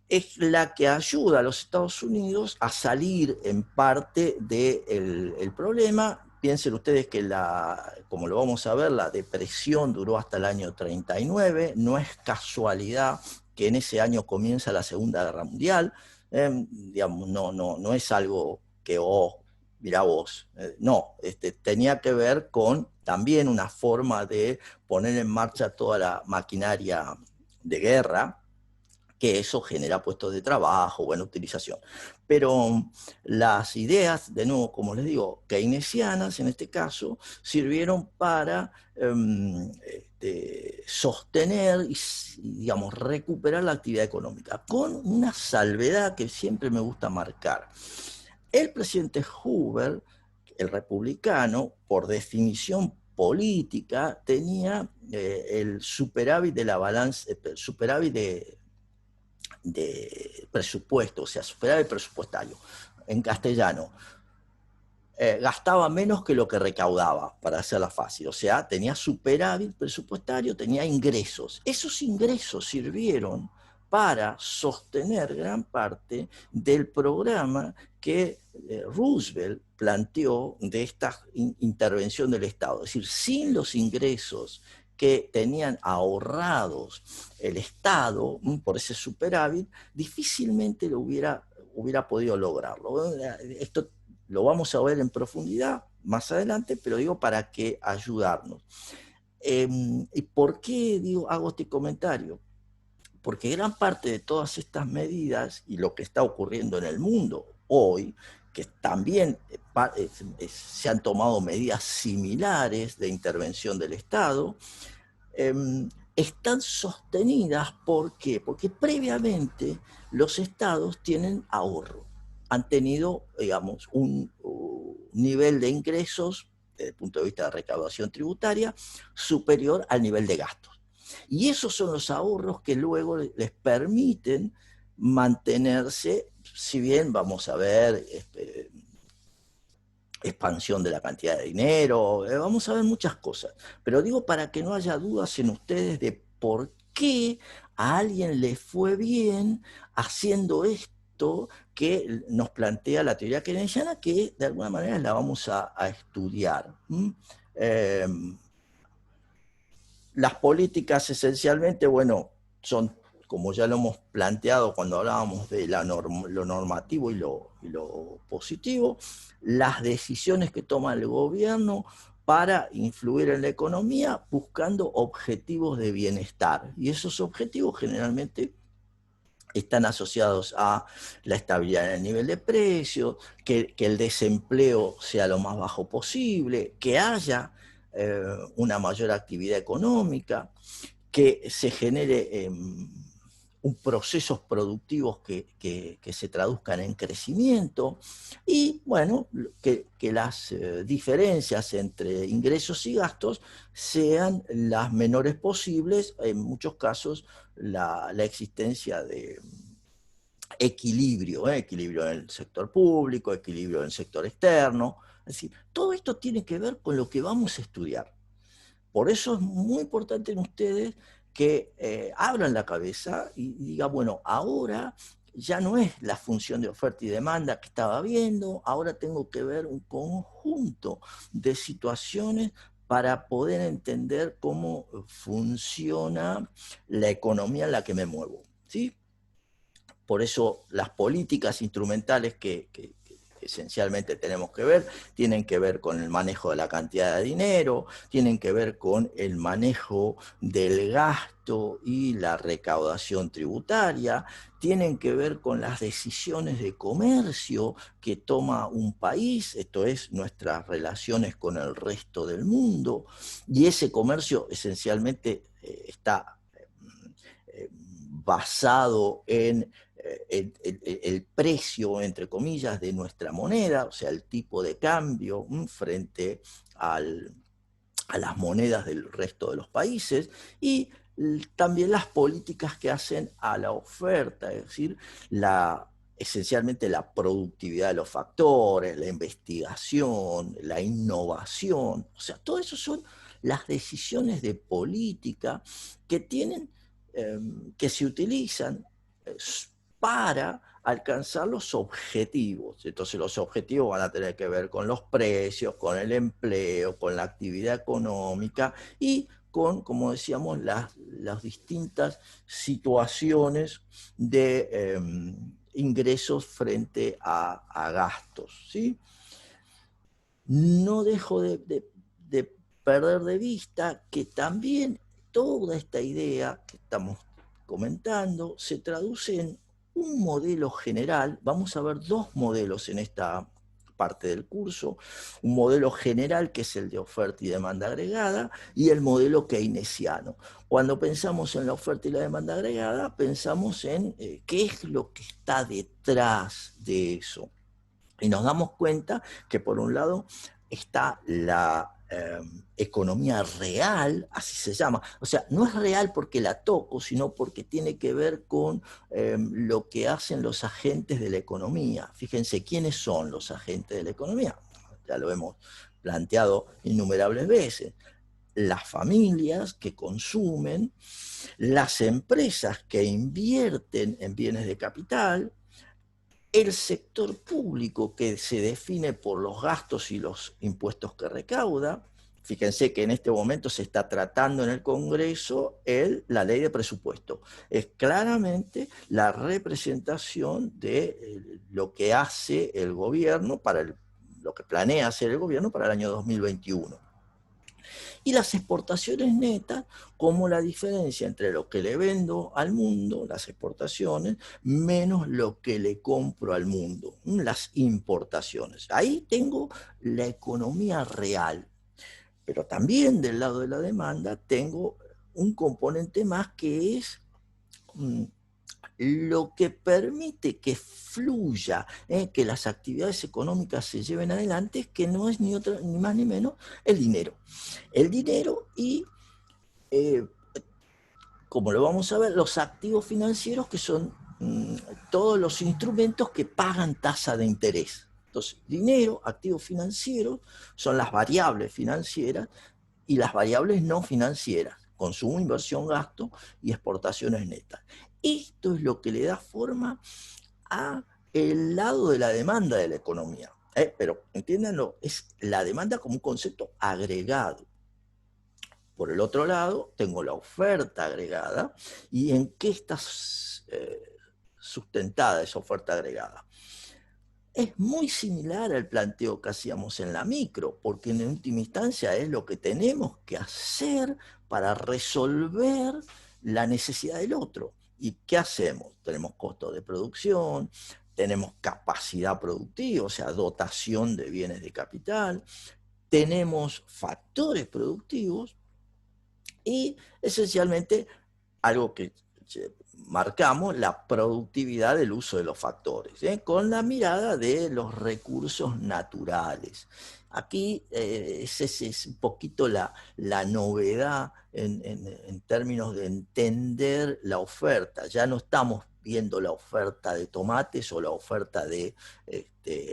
es la que ayuda a los Estados Unidos a salir en parte del problema. Piensen ustedes que, como lo vamos a ver, la depresión duró hasta el año 39, no es casualidad que en ese año comienza la Segunda Guerra Mundial, digamos, no es algo que, mirá vos, no, tenía que ver con también una forma de poner en marcha toda la maquinaria de guerra, que eso genera puestos de trabajo, buena utilización. Pero las ideas, de nuevo, como les digo, keynesianas en este caso, sirvieron para sostener y, digamos, recuperar la actividad económica, con una salvedad que siempre me gusta marcar. El presidente Hoover, el republicano, por definición política, tenía el superávit de la balanza, el superávit de presupuesto, o sea, superávit presupuestario. En castellano, gastaba menos que lo que recaudaba, para hacerla fácil. O sea, tenía superávit presupuestario, tenía ingresos. Esos ingresos sirvieron para sostener gran parte del programa que Roosevelt planteó de esta intervención del Estado. Es decir, sin los ingresos que tenían ahorrados el Estado por ese superávit, difícilmente lo hubiera podido lograrlo. Esto lo vamos a ver en profundidad más adelante, pero digo para que ayudarnos. ¿Y por qué hago este comentario? Porque gran parte de todas estas medidas y lo que está ocurriendo en el mundo hoy, que también se han tomado medidas similares de intervención del Estado, están sostenidas. ¿Por qué? Porque previamente los estados tienen ahorro, han tenido, digamos, un nivel de ingresos desde el punto de vista de recaudación tributaria superior al nivel de gastos. Y esos son los ahorros que luego les permiten mantenerse, si bien vamos a ver expansión de la cantidad de dinero, vamos a ver muchas cosas, pero digo para que no haya dudas en ustedes de por qué a alguien le fue bien haciendo esto que nos plantea la teoría keynesiana, que de alguna manera la vamos a estudiar. Las políticas esencialmente, bueno, son, como ya lo hemos planteado cuando hablábamos de lo normativo y lo positivo, las decisiones que toma el gobierno para influir en la economía buscando objetivos de bienestar. Y esos objetivos generalmente están asociados a la estabilidad en el nivel de precios, que el desempleo sea lo más bajo posible, que haya una mayor actividad económica, que se genere procesos productivos que se traduzcan en crecimiento, y bueno, que las diferencias entre ingresos y gastos sean las menores posibles, en muchos casos la existencia de equilibrio, equilibrio en el sector público, equilibrio en el sector externo. Es decir, todo esto tiene que ver con lo que vamos a estudiar. Por eso es muy importante en ustedes que abran la cabeza y digan, bueno, ahora ya no es la función de oferta y demanda que estaba viendo, ahora tengo que ver un conjunto de situaciones para poder entender cómo funciona la economía en la que me muevo, ¿sí? Por eso las políticas instrumentales que esencialmente tenemos que ver, tienen que ver con el manejo de la cantidad de dinero, tienen que ver con el manejo del gasto y la recaudación tributaria, tienen que ver con las decisiones de comercio que toma un país, esto es, nuestras relaciones con el resto del mundo, y ese comercio esencialmente está basado en el precio, entre comillas, de nuestra moneda, o sea, el tipo de cambio frente a las monedas del resto de los países, y también las políticas que hacen a la oferta, es decir, esencialmente la productividad de los factores, la investigación, la innovación, o sea, todo eso son las decisiones de política que tienen, que se utilizan para alcanzar los objetivos. Entonces los objetivos van a tener que ver con los precios, con el empleo, con la actividad económica y con, como decíamos, las distintas situaciones de ingresos frente a gastos, ¿sí? No dejo de perder de vista que también toda esta idea que estamos comentando se traduce en un modelo general. Vamos a ver dos modelos en esta parte del curso, un modelo general que es el de oferta y demanda agregada y el modelo keynesiano. Cuando pensamos en la oferta y la demanda agregada, pensamos en qué es lo que está detrás de eso. Y nos damos cuenta que por un lado está la economía real, así se llama. O sea, no es real porque la toco, sino porque tiene que ver con lo que hacen los agentes de la economía. Fíjense, ¿quiénes son los agentes de la economía? Ya lo hemos planteado innumerables veces. Las familias que consumen, las empresas que invierten en bienes de capital, el sector público que se define por los gastos y los impuestos que recauda. Fíjense que en este momento se está tratando en el Congreso la ley de presupuesto. Es claramente la representación de lo que hace el gobierno lo que planea hacer el gobierno para el año 2021. Y las exportaciones netas como la diferencia entre lo que le vendo al mundo, las exportaciones, menos lo que le compro al mundo, las importaciones. Ahí tengo la economía real, pero también del lado de la demanda tengo un componente más que es lo que permite que fluya, que las actividades económicas se lleven adelante, que no es ni más ni menos el dinero. El dinero y, como lo vamos a ver, los activos financieros, que son todos los instrumentos que pagan tasa de interés. Entonces, dinero, activos financieros, son las variables financieras y las variables no financieras, consumo, inversión, gasto y exportaciones netas. Esto es lo que le da forma a el lado de la demanda de la economía. Pero entiéndanlo, es la demanda como un concepto agregado. Por el otro lado, tengo la oferta agregada. ¿Y en qué está sustentada esa oferta agregada? Es muy similar al planteo que hacíamos en la micro, porque en última instancia es lo que tenemos que hacer para resolver la necesidad del otro. ¿Y qué hacemos? Tenemos costos de producción, tenemos capacidad productiva, o sea, dotación de bienes de capital, tenemos factores productivos y esencialmente algo que marcamos, la productividad del uso de los factores, con la mirada de los recursos naturales. Aquí esa es un poquito la novedad en términos de entender la oferta. Ya no estamos viendo la oferta de tomates o la oferta de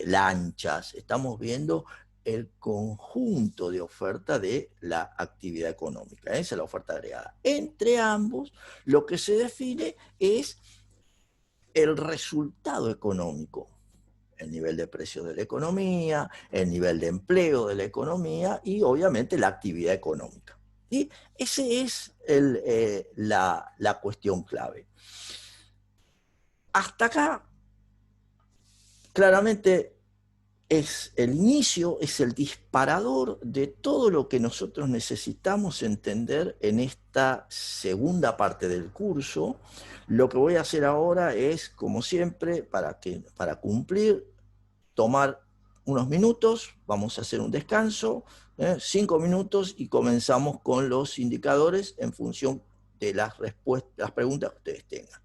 lanchas, estamos viendo el conjunto de oferta de la actividad económica. Esa es la oferta agregada. Entre ambos, lo que se define es el resultado económico, el nivel de precios de la economía, el nivel de empleo de la economía y obviamente la actividad económica. ¿Sí? Esa es la cuestión clave. Hasta acá, claramente, es el inicio, es el disparador de todo lo que nosotros necesitamos entender en esta segunda parte del curso. Lo que voy a hacer ahora es, como siempre, para cumplir, tomar unos minutos, vamos a hacer un descanso, 5 minutos y comenzamos con los indicadores en función de las preguntas que ustedes tengan.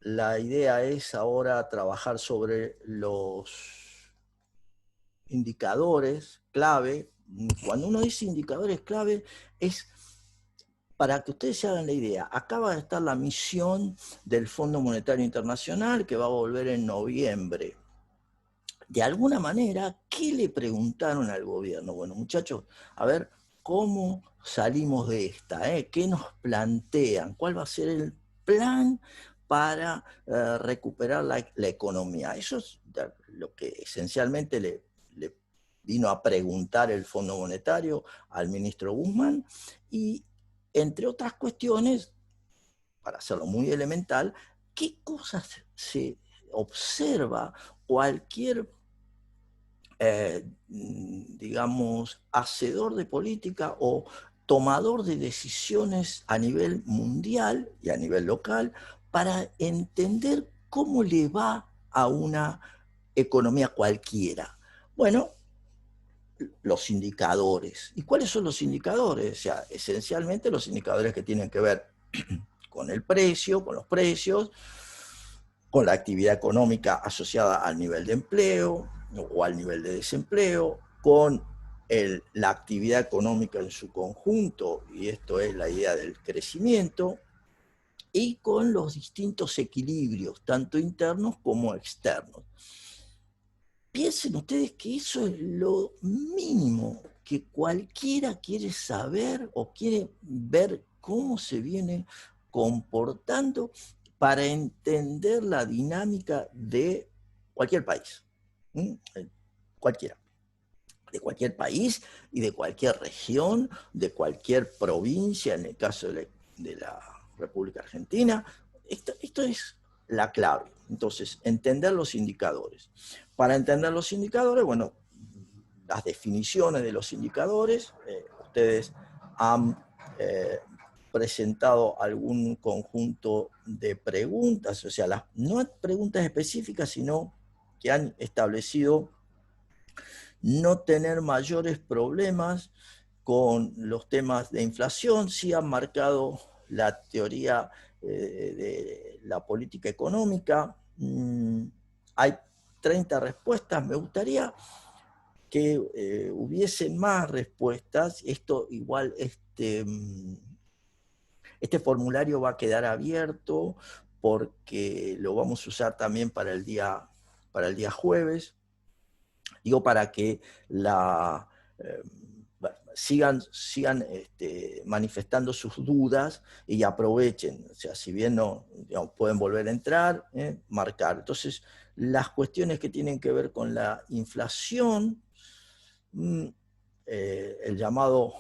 La idea es ahora trabajar sobre los indicadores clave. Cuando uno dice indicadores clave, es para que ustedes se hagan la idea. Acaba de estar la misión del Fondo Monetario Internacional, que va a volver en noviembre. De alguna manera, ¿qué le preguntaron al gobierno? Bueno, muchachos, a ver, ¿cómo salimos de esta? ¿Qué nos plantean? ¿Cuál va a ser el plan para recuperar la economía? Eso es lo que esencialmente le vino a preguntar el Fondo Monetario al ministro Guzmán, y entre otras cuestiones, para hacerlo muy elemental, ¿qué cosas se observa cualquier digamos, hacedor de política o tomador de decisiones a nivel mundial y a nivel local para entender cómo le va a una economía cualquiera? Bueno, los indicadores. ¿Y cuáles son los indicadores? O sea, esencialmente los indicadores que tienen que ver con el precio, con los precios, con la actividad económica asociada al nivel de empleo o al nivel de desempleo, con la actividad económica en su conjunto, y esto es la idea del crecimiento, y con los distintos equilibrios, tanto internos como externos. Piensen ustedes que eso es lo mínimo que cualquiera quiere saber o quiere ver cómo se viene comportando para entender la dinámica de cualquier país. Cualquiera. De cualquier país y de cualquier región, de cualquier provincia, en el caso de la República Argentina. Esto es la clave. Entonces, entender los indicadores. Para entender los indicadores, bueno, las definiciones de los indicadores, ustedes han presentado algún conjunto de preguntas, o sea, no preguntas específicas, sino que han establecido no tener mayores problemas con los temas de inflación. Sí han marcado la teoría de la política económica. Hay 30 respuestas. Me gustaría que hubiesen más respuestas. Esto igual, este formulario va a quedar abierto porque lo vamos a usar también para el día jueves. Para que sigan manifestando sus dudas y aprovechen. O sea, si bien no, digamos, pueden volver a entrar, marcar. Entonces, las cuestiones que tienen que ver con la inflación, el llamado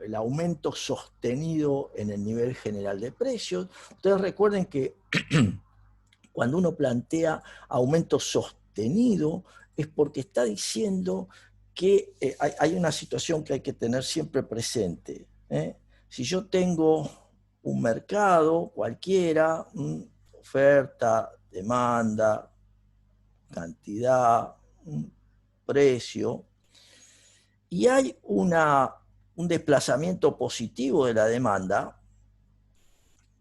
el aumento sostenido en el nivel general de precios. Ustedes recuerden que cuando uno plantea aumento sostenido es porque está diciendo que hay una situación que hay que tener siempre presente. Si yo tengo un mercado cualquiera, oferta, demanda, cantidad, precio, y hay un desplazamiento positivo de la demanda,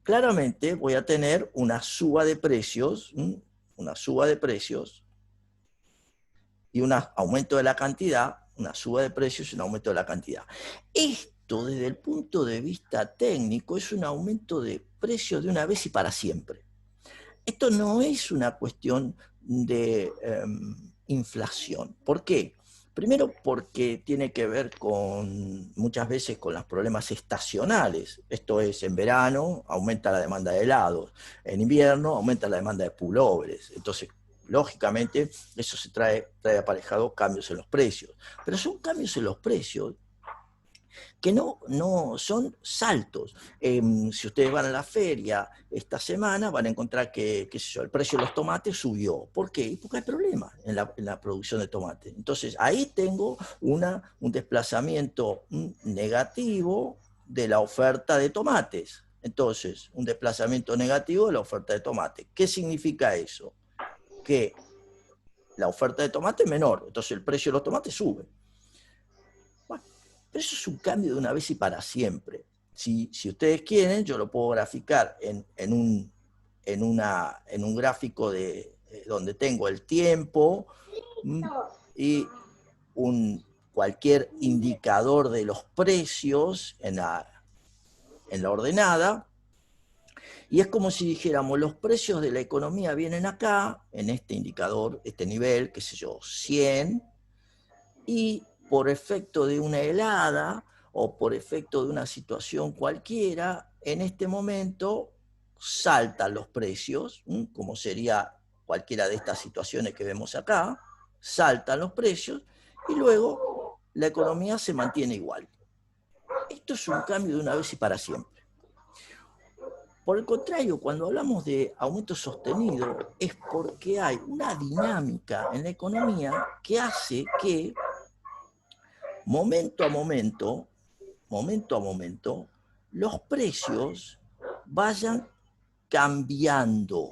claramente voy a tener una suba de precios, y un aumento de la cantidad, una suba de precios y un aumento de la cantidad. Esto, desde el punto de vista técnico, es un aumento de precios de una vez y para siempre. Esto no es una cuestión de inflación. ¿Por qué? Primero porque tiene que ver muchas veces con los problemas estacionales. Esto es, en verano aumenta la demanda de helados, en invierno aumenta la demanda de pullovers. Entonces, lógicamente, eso trae aparejado cambios en los precios. Pero son cambios en los precios que no son saltos. Si ustedes van a la feria esta semana, van a encontrar que qué sé yo, el precio de los tomates subió. ¿Por qué? Porque hay problemas en la producción de tomate. Entonces, ahí tengo un desplazamiento negativo de la oferta de tomates. Entonces, un desplazamiento negativo de la oferta de tomate. ¿Qué significa eso? Que la oferta de tomate es menor, entonces el precio de los tomates sube. Bueno, pero eso es un cambio de una vez y para siempre. Si ustedes quieren, yo lo puedo graficar en un gráfico donde tengo el tiempo y cualquier indicador de los precios en la ordenada. Y es como si dijéramos, los precios de la economía vienen acá, en este indicador, este nivel, qué sé yo, 100, y por efecto de una helada o por efecto de una situación cualquiera, en este momento saltan los precios, como sería cualquiera de estas situaciones que vemos acá, saltan los precios y luego la economía se mantiene igual. Esto es un cambio de una vez y para siempre. Por el contrario, cuando hablamos de aumento sostenido, es porque hay una dinámica en la economía que hace que momento a momento, los precios vayan cambiando.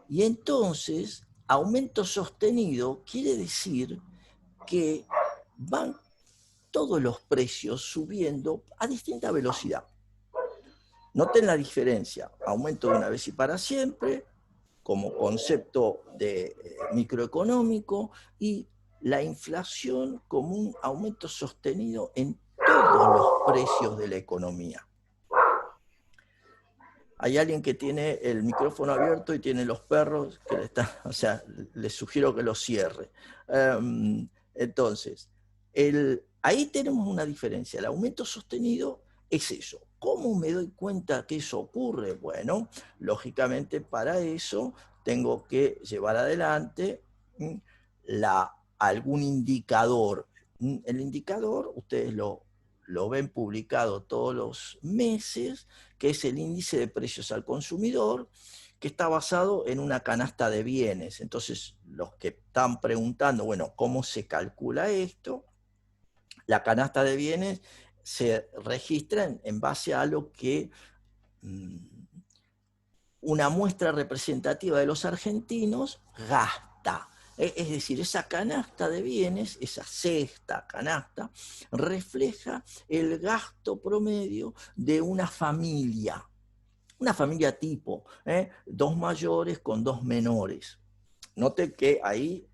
Y entonces, aumento sostenido quiere decir que van todos los precios subiendo a distinta velocidad. Noten la diferencia, aumento de una vez y para siempre, como concepto microeconómico, y la inflación como un aumento sostenido en todos los precios de la economía. Hay alguien que tiene el micrófono abierto y tiene los perros que le están, o sea, les sugiero que lo cierre. Entonces, ahí tenemos una diferencia. El aumento sostenido es eso. ¿Cómo me doy cuenta que eso ocurre? Bueno, lógicamente para eso tengo que llevar adelante algún indicador. El indicador, ustedes lo ven publicado todos los meses, que es el índice de precios al consumidor, que está basado en una canasta de bienes. Entonces, los que están preguntando, bueno, ¿cómo se calcula esto? La canasta de bienes se registra en base a lo que una muestra representativa de los argentinos gasta. Es decir, esa canasta de bienes, esa sexta canasta, refleja el gasto promedio de una familia tipo, 2 mayores con 2 menores. Note que ahí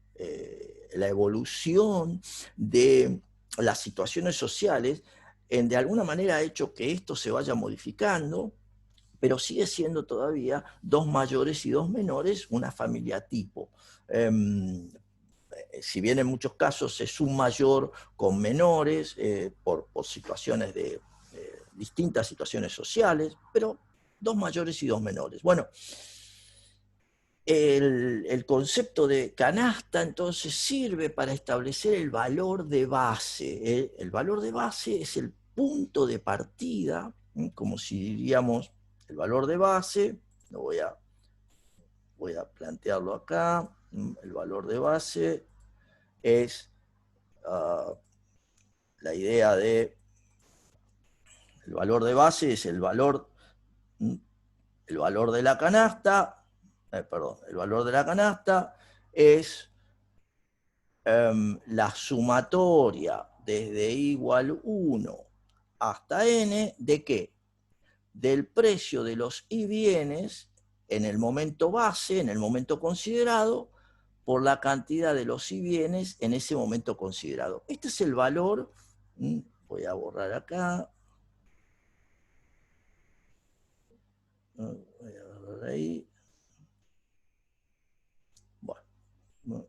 la evolución de las situaciones sociales de alguna manera ha hecho que esto se vaya modificando, pero sigue siendo todavía 2 mayores y 2 menores una familia tipo. Si bien en muchos casos es un mayor con menores, por situaciones distintas situaciones sociales, pero 2 mayores y 2 menores. Bueno, el concepto de canasta entonces sirve para establecer el valor de base. El valor de base es el punto de partida, como si diríamos el valor de base, voy a plantearlo acá, el valor de base es la idea de, el valor de base es el valor de la canasta, el valor de la canasta es la sumatoria desde igual 1 hasta n, ¿de qué? Del precio de los y bienes en el momento base, en el momento considerado, por la cantidad de los y bienes en ese momento considerado. Este es el valor, voy a borrar acá, Voy a agarrar ahí. Bueno,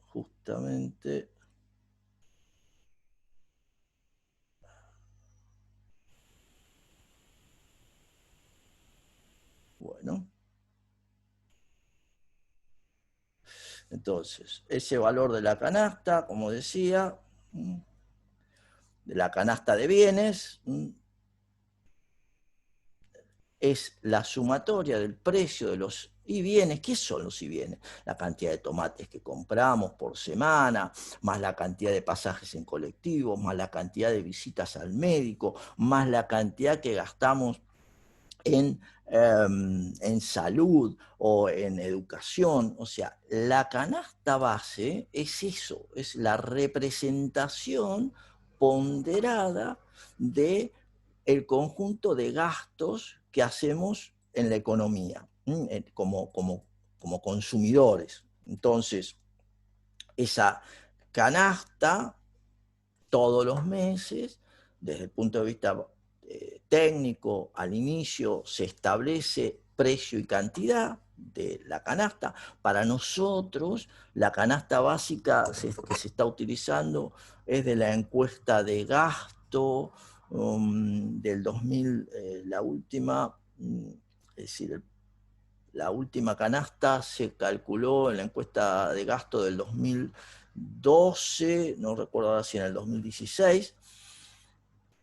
justamente, bueno, entonces, ese valor de la canasta, como decía, de la canasta de bienes, es la sumatoria del precio de los y bienes. ¿Qué son los y bienes? La cantidad de tomates que compramos por semana, más la cantidad de pasajes en colectivo, más la cantidad de visitas al médico, más la cantidad que gastamos en salud o en educación. O sea, la canasta base es eso, es la representación ponderada de el conjunto de gastos que hacemos en la economía, como consumidores. Entonces, esa canasta, todos los meses, desde el punto de vista técnico, al inicio se establece precio y cantidad de la canasta. Para nosotros, la canasta básica que se está utilizando es de la encuesta de gasto del 2000, la última, es decir, la última canasta se calculó en la encuesta de gasto del 2012, no recuerdo ahora si en el 2016,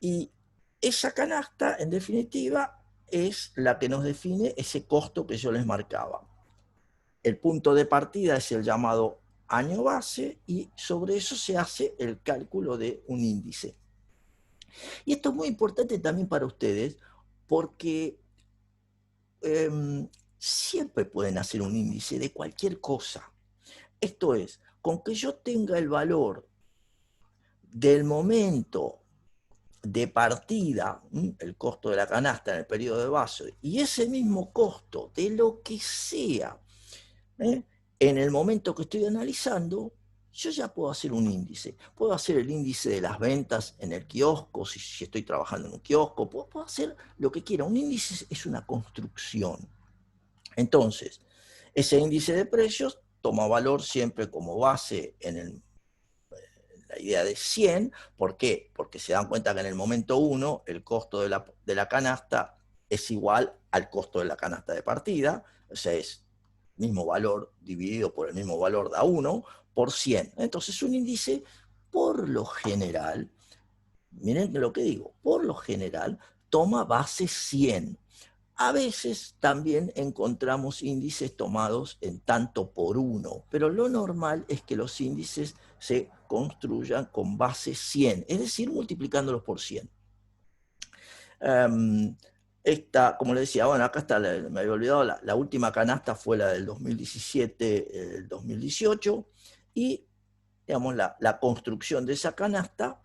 y esa canasta, en definitiva, es la que nos define ese costo que yo les marcaba. El punto de partida es el llamado año base y sobre eso se hace el cálculo de un índice. Y esto es muy importante también para ustedes porque siempre pueden hacer un índice de cualquier cosa. Esto es, con que yo tenga el valor del momento de partida, el costo de la canasta en el periodo de base, y ese mismo costo de lo que sea, en el momento que estoy analizando, yo ya puedo hacer un índice. Puedo hacer el índice de las ventas en el kiosco, si estoy trabajando en un kiosco, puedo hacer lo que quiera. Un índice es una construcción. Entonces, ese índice de precios toma valor siempre como base en la idea de 100. ¿Por qué? Porque se dan cuenta que en el momento 1 el costo de la canasta es igual al costo de la canasta de partida, o sea, es mismo valor dividido por el mismo valor de A1 por 100. Entonces un índice, por lo general, miren lo que digo, por lo general toma base 100. A veces también encontramos índices tomados en tanto por uno, pero lo normal es que los índices se construyan con base 100, es decir, multiplicándolos por 100. Esta, como le decía, bueno, acá está, me había olvidado, la última canasta fue la del 2017, el 2018, y digamos, la construcción de esa canasta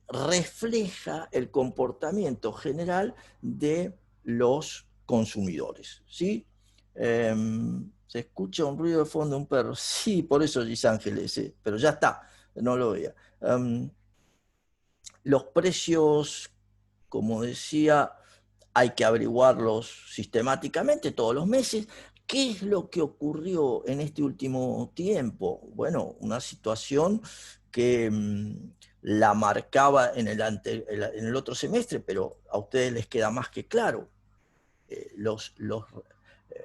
refleja el comportamiento general de los consumidores, ¿sí? Se escucha un ruido de fondo de un perro. Sí, por eso Gis Ángeles, pero ya está, no lo veía. Los precios, como decía, hay que averiguarlos sistemáticamente todos los meses. ¿Qué es lo que ocurrió en este último tiempo? Bueno, una situación que la marcaba en el otro semestre, pero a ustedes les queda más que claro.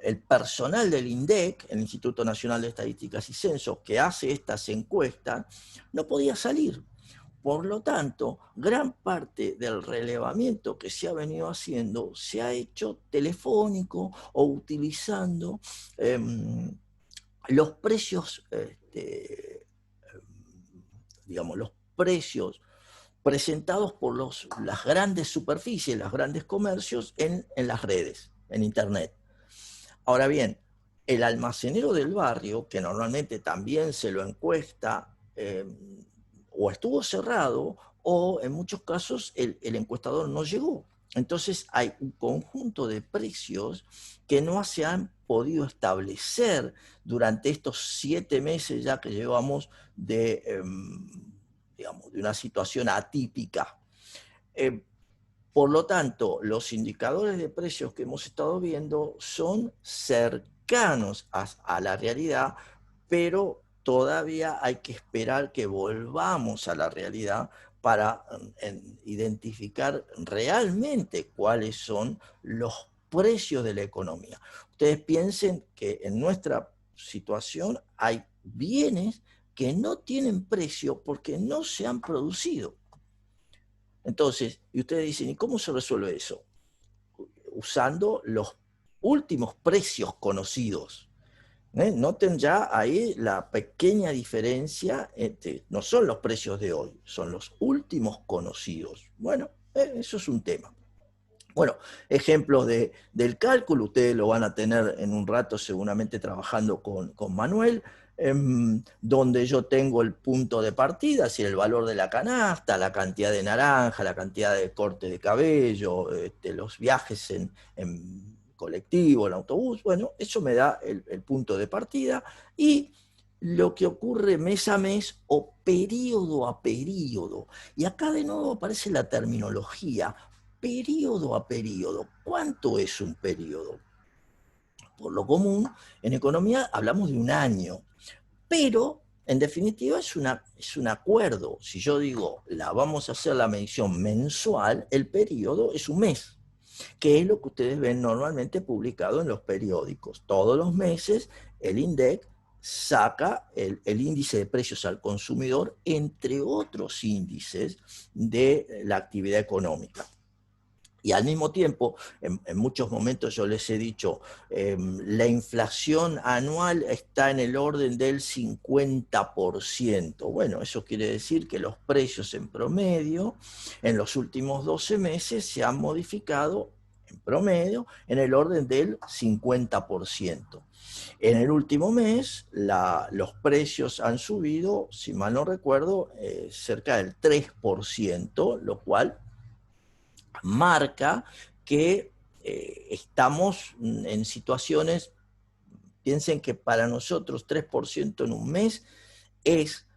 El personal del INDEC, el Instituto Nacional de Estadísticas y Censos, que hace estas encuestas, no podía salir. Por lo tanto, gran parte del relevamiento que se ha venido haciendo se ha hecho telefónico o utilizando los precios, digamos, los precios presentados por las grandes superficies, los grandes comercios en las redes, en Internet. Ahora bien, el almacenero del barrio, que normalmente también se lo encuesta, o estuvo cerrado, o en muchos casos el encuestador no llegó. Entonces hay un conjunto de precios que no se han podido establecer durante estos 7 meses ya que llevamos digamos, de una situación atípica. Por lo tanto, los indicadores de precios que hemos estado viendo son cercanos a la realidad, pero todavía hay que esperar que volvamos a la realidad para identificar realmente cuáles son los precios de la economía. Ustedes piensen que en nuestra situación hay bienes que no tienen precio porque no se han producido. Entonces, y ustedes dicen, ¿y cómo se resuelve eso? Usando los últimos precios conocidos. Noten ya ahí la pequeña diferencia entre, no son los precios de hoy, son los últimos conocidos. Bueno, eso es un tema. Bueno, ejemplos del cálculo, ustedes lo van a tener en un rato seguramente trabajando con Manuel, donde yo tengo el punto de partida, es decir, el valor de la canasta, la cantidad de naranja, la cantidad de corte de cabello, los viajes en colectivo, en autobús, bueno, eso me da el punto de partida, y lo que ocurre mes a mes o periodo a periodo. Y acá de nuevo aparece la terminología, periodo a periodo. ¿Cuánto es un periodo? Por lo común, en economía hablamos de un año, pero en definitiva es un acuerdo. Si yo digo, vamos a hacer la medición mensual, el periodo es un mes, que es lo que ustedes ven normalmente publicado en los periódicos. Todos los meses el INDEC saca el índice de precios al consumidor, entre otros índices de la actividad económica. Y al mismo tiempo, en muchos momentos yo les he dicho, la inflación anual está en el orden del 50%. Bueno, eso quiere decir que los precios en promedio en los últimos 12 meses se han modificado en promedio en el orden del 50%. En el último mes, los precios han subido, si mal no recuerdo, cerca del 3%, lo cual marca que estamos en situaciones, piensen que para nosotros 3% en un mes es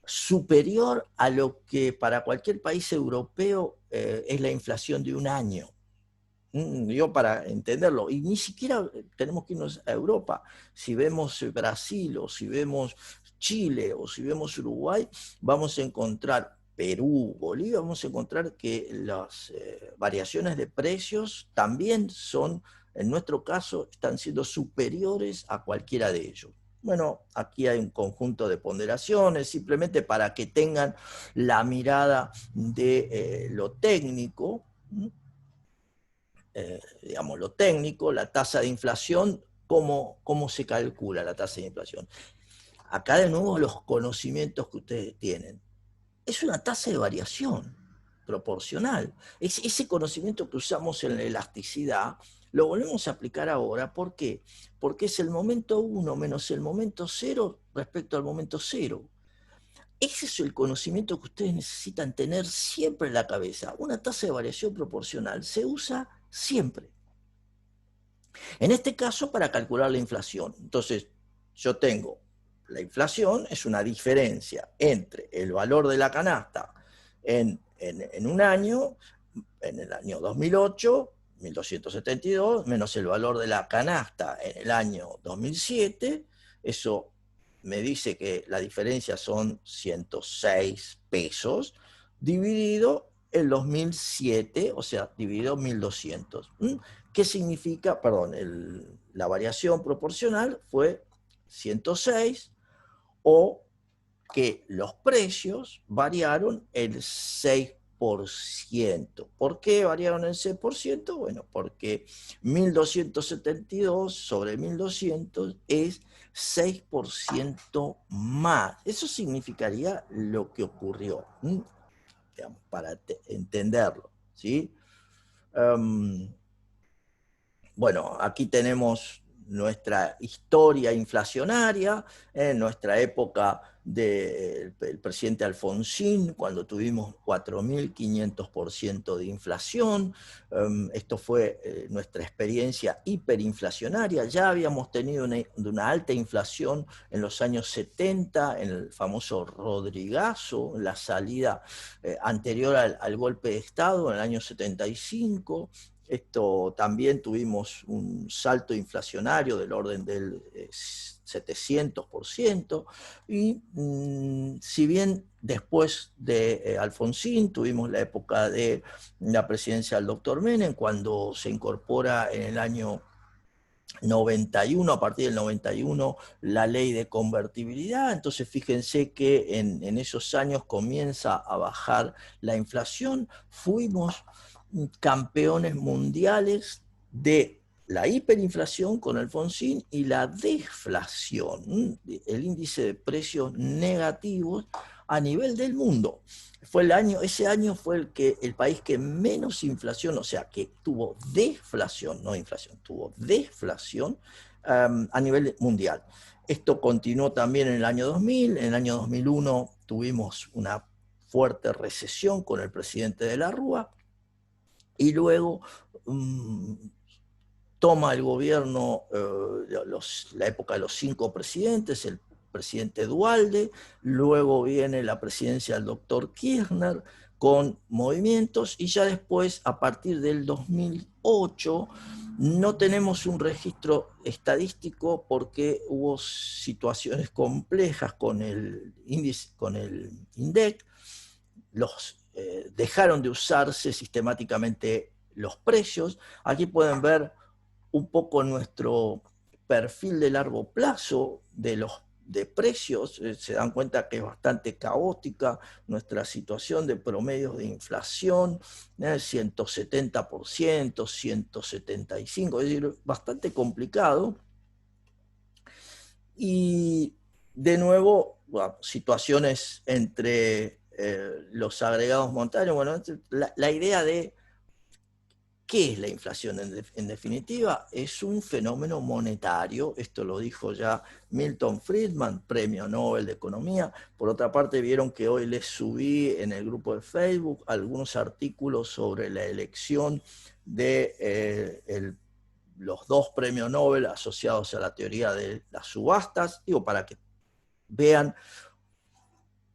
superior a lo que para cualquier país europeo es la inflación de un año. Yo para entenderlo, y ni siquiera tenemos que irnos a Europa, si vemos Brasil o si vemos Chile o si vemos Uruguay, vamos a encontrar Perú, Bolivia, vamos a encontrar que las variaciones de precios también son, en nuestro caso, están siendo superiores a cualquiera de ellos. Bueno, aquí hay un conjunto de ponderaciones, simplemente para que tengan la mirada de lo técnico, digamos, lo técnico, la tasa de inflación, cómo se calcula la tasa de inflación. Acá de nuevo los conocimientos que ustedes tienen. Es una tasa de variación proporcional. Ese conocimiento que usamos en la elasticidad lo volvemos a aplicar ahora. ¿Por qué? Porque es el momento 1 menos el momento 0 respecto al momento 0. Ese es el conocimiento que ustedes necesitan tener siempre en la cabeza. Una tasa de variación proporcional se usa siempre. En este caso, para calcular la inflación. Entonces, yo tengo, la inflación es una diferencia entre el valor de la canasta en un año, en el año 2008, 1272, menos el valor de la canasta en el año 2007, eso me dice que la diferencia son 106 pesos, dividido el 2007, o sea, dividido 1200. ¿Qué significa? Perdón, la variación proporcional fue 106, o que los precios variaron el 6%. ¿Por qué variaron el 6%? Bueno, porque 1272 sobre 1200 es 6% más. Eso significaría lo que ocurrió, digamos, para entenderlo, ¿sí? Bueno, aquí tenemos nuestra historia inflacionaria. En nuestra época del presidente Alfonsín, cuando tuvimos 4.500% de inflación. Esto fue nuestra experiencia hiperinflacionaria. Ya habíamos tenido una alta inflación en los años 70, en el famoso Rodrigazo, la salida anterior al golpe de Estado en el año 75. Esto también tuvimos un salto inflacionario del orden del 700%, y si bien después de Alfonsín tuvimos la época de la presidencia del doctor Menem, cuando se incorpora en el año 91, a partir del 91, la ley de convertibilidad. Entonces fíjense que en esos años comienza a bajar la inflación. Fuimos campeones mundiales de la hiperinflación con Alfonsín y la deflación, el índice de precios negativos a nivel del mundo. Ese año fue el país que menos inflación, o sea, que tuvo deflación, no inflación, tuvo deflación a nivel mundial. Esto continuó también en el año 2000, en el año 2001 tuvimos una fuerte recesión con el presidente de la Rúa, y luego toma el gobierno la época de los 5 presidentes, el presidente Duhalde, luego viene la presidencia del doctor Kirchner con movimientos, y ya después, a partir del 2008, no tenemos un registro estadístico porque hubo situaciones complejas con el índice, con el INDEC. Dejaron de usarse sistemáticamente los precios. Aquí pueden ver un poco nuestro perfil de largo plazo de precios. Se dan cuenta que es bastante caótica nuestra situación de promedios de inflación, 170%, 175%, es decir, bastante complicado. Y de nuevo, bueno, situaciones entre los agregados monetarios. Bueno, la idea de ¿qué es la inflación? En definitiva, es un fenómeno monetario. Esto lo dijo ya Milton Friedman, premio Nobel de Economía. Por otra parte, vieron que hoy les subí en el grupo de Facebook algunos artículos sobre la elección de los 2 premios Nobel asociados a la teoría de las subastas. Digo, para que vean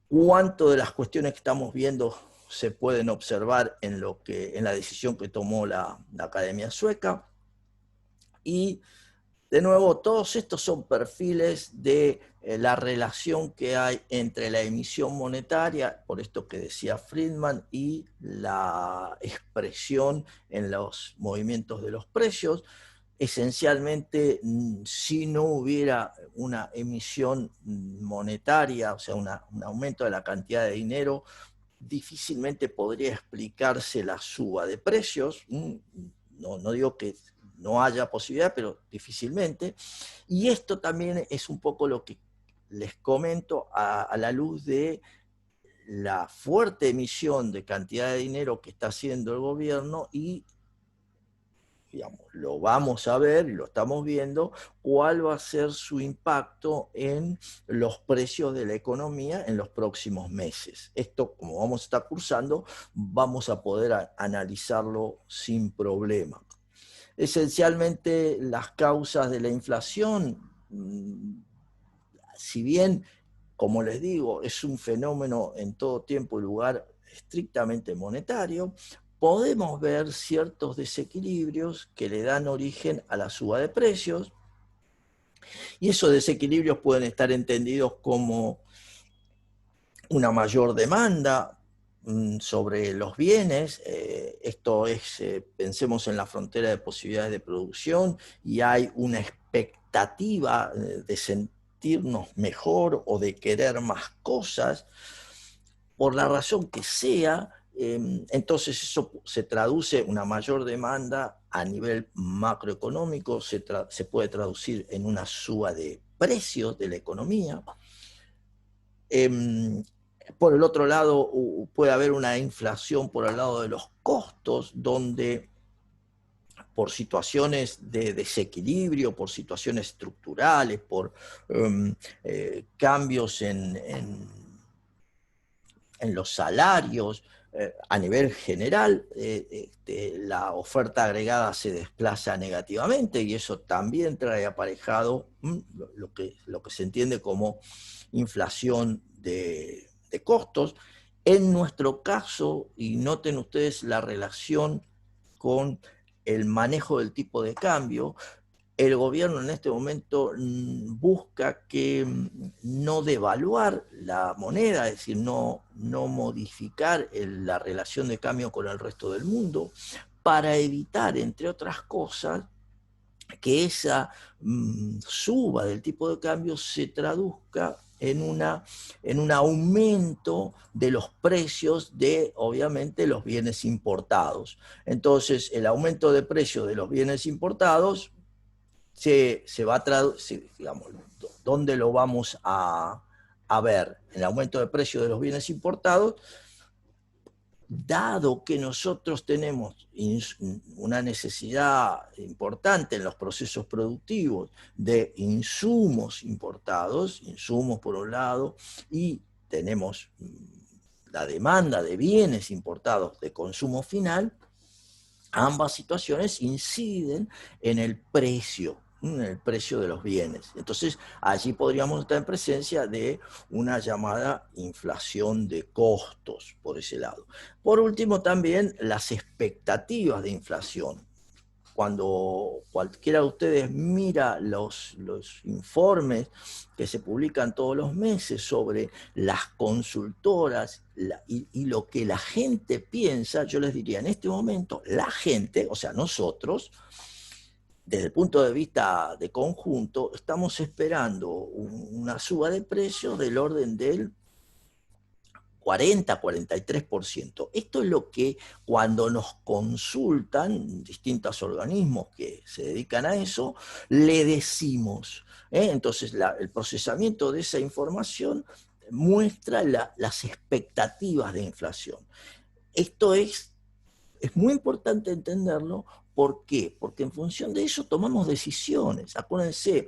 cuánto de las cuestiones que estamos viendo se pueden observar en la decisión que tomó la Academia Sueca. Y de nuevo, todos estos son perfiles de la relación que hay entre la emisión monetaria, por esto que decía Friedman, y la expresión en los movimientos de los precios. Esencialmente, si no hubiera una emisión monetaria, o sea, un aumento de la cantidad de dinero, difícilmente podría explicarse la suba de precios. No digo que no haya posibilidad, pero difícilmente. Y esto también es un poco lo que les comento a la luz de la fuerte emisión de cantidad de dinero que está haciendo el gobierno, y digamos, lo vamos a ver y lo estamos viendo, cuál va a ser su impacto en los precios de la economía en los próximos meses. Esto, como vamos a estar cursando, vamos a poder analizarlo sin problema. Esencialmente, las causas de la inflación, si bien, como les digo, es un fenómeno en todo tiempo y lugar estrictamente monetario, podemos ver ciertos desequilibrios que le dan origen a la suba de precios, y esos desequilibrios pueden estar entendidos como una mayor demanda sobre los bienes. Esto es, pensemos en la frontera de posibilidades de producción, y hay una expectativa de sentirnos mejor o de querer más cosas, por la razón que sea. Entonces eso se traduce en una mayor demanda a nivel macroeconómico, se puede traducir en una suba de precios de la economía. Por el otro lado, puede haber una inflación por el lado de los costos, donde por situaciones de desequilibrio, por situaciones estructurales, por cambios en los salarios, a nivel general, la oferta agregada se desplaza negativamente y eso también trae aparejado lo que se entiende como inflación de costos. En nuestro caso, y noten ustedes la relación con el manejo del tipo de cambio, el gobierno en este momento busca que no devaluar la moneda, es decir, no modificar la relación de cambio con el resto del mundo, para evitar, entre otras cosas, que esa suba del tipo de cambio se traduzca en un aumento de los precios de, obviamente, los bienes importados. Entonces, el aumento de precios de los bienes importados se va a traducir, digamos, ¿dónde lo vamos a ver? El aumento de precio de los bienes importados, dado que nosotros tenemos una necesidad importante en los procesos productivos de insumos importados, insumos por un lado, y tenemos la demanda de bienes importados de consumo final, ambas situaciones inciden en el precio de los bienes. Entonces, allí podríamos estar en presencia de una llamada inflación de costos por ese lado. Por último, también las expectativas de inflación. Cuando cualquiera de ustedes mira los informes que se publican todos los meses sobre las consultoras y lo que la gente piensa, yo les diría, en este momento, la gente, o sea, nosotros, desde el punto de vista de conjunto, estamos esperando una suba de precios del orden del 40-43%. Esto es lo que cuando nos consultan distintos organismos que se dedican a eso, le decimos. Entonces, el procesamiento de esa información muestra las expectativas de inflación. Esto es muy importante entenderlo. ¿Por qué? Porque en función de eso tomamos decisiones. Acuérdense,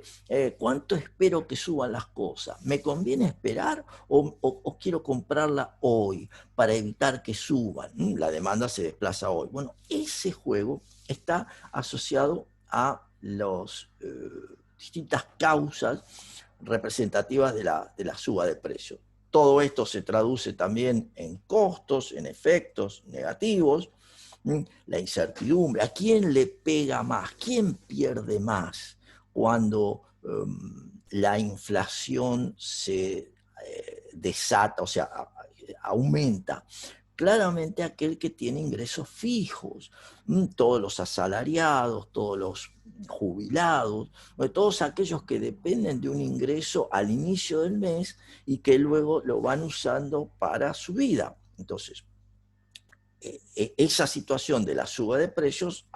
¿cuánto espero que suban las cosas? ¿Me conviene esperar o quiero comprarla hoy para evitar que suban? La demanda se desplaza hoy. Bueno, ese juego está asociado a las distintas causas representativas de la suba de precios. Todo esto se traduce también en costos, en efectos negativos, la incertidumbre, ¿a quién le pega más? ¿Quién pierde más cuando la inflación se desata, o sea, aumenta? Claramente aquel que tiene ingresos fijos, todos los asalariados, todos los jubilados, todos aquellos que dependen de un ingreso al inicio del mes y que luego lo van usando para su vida. Entonces, esa situación de la suba de precios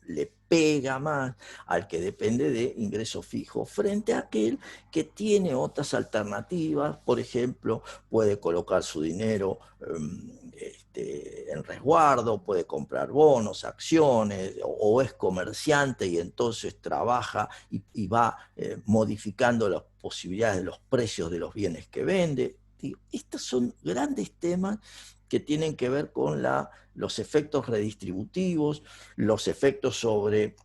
le pega más al que depende de ingreso fijo frente a aquel que tiene otras alternativas. Por ejemplo, puede colocar su dinero en resguardo, puede comprar bonos, acciones, o es comerciante y entonces trabaja y va modificando las posibilidades de los precios de los bienes que vende. Estos son grandes temas que tienen que ver con los efectos redistributivos, los efectos sobre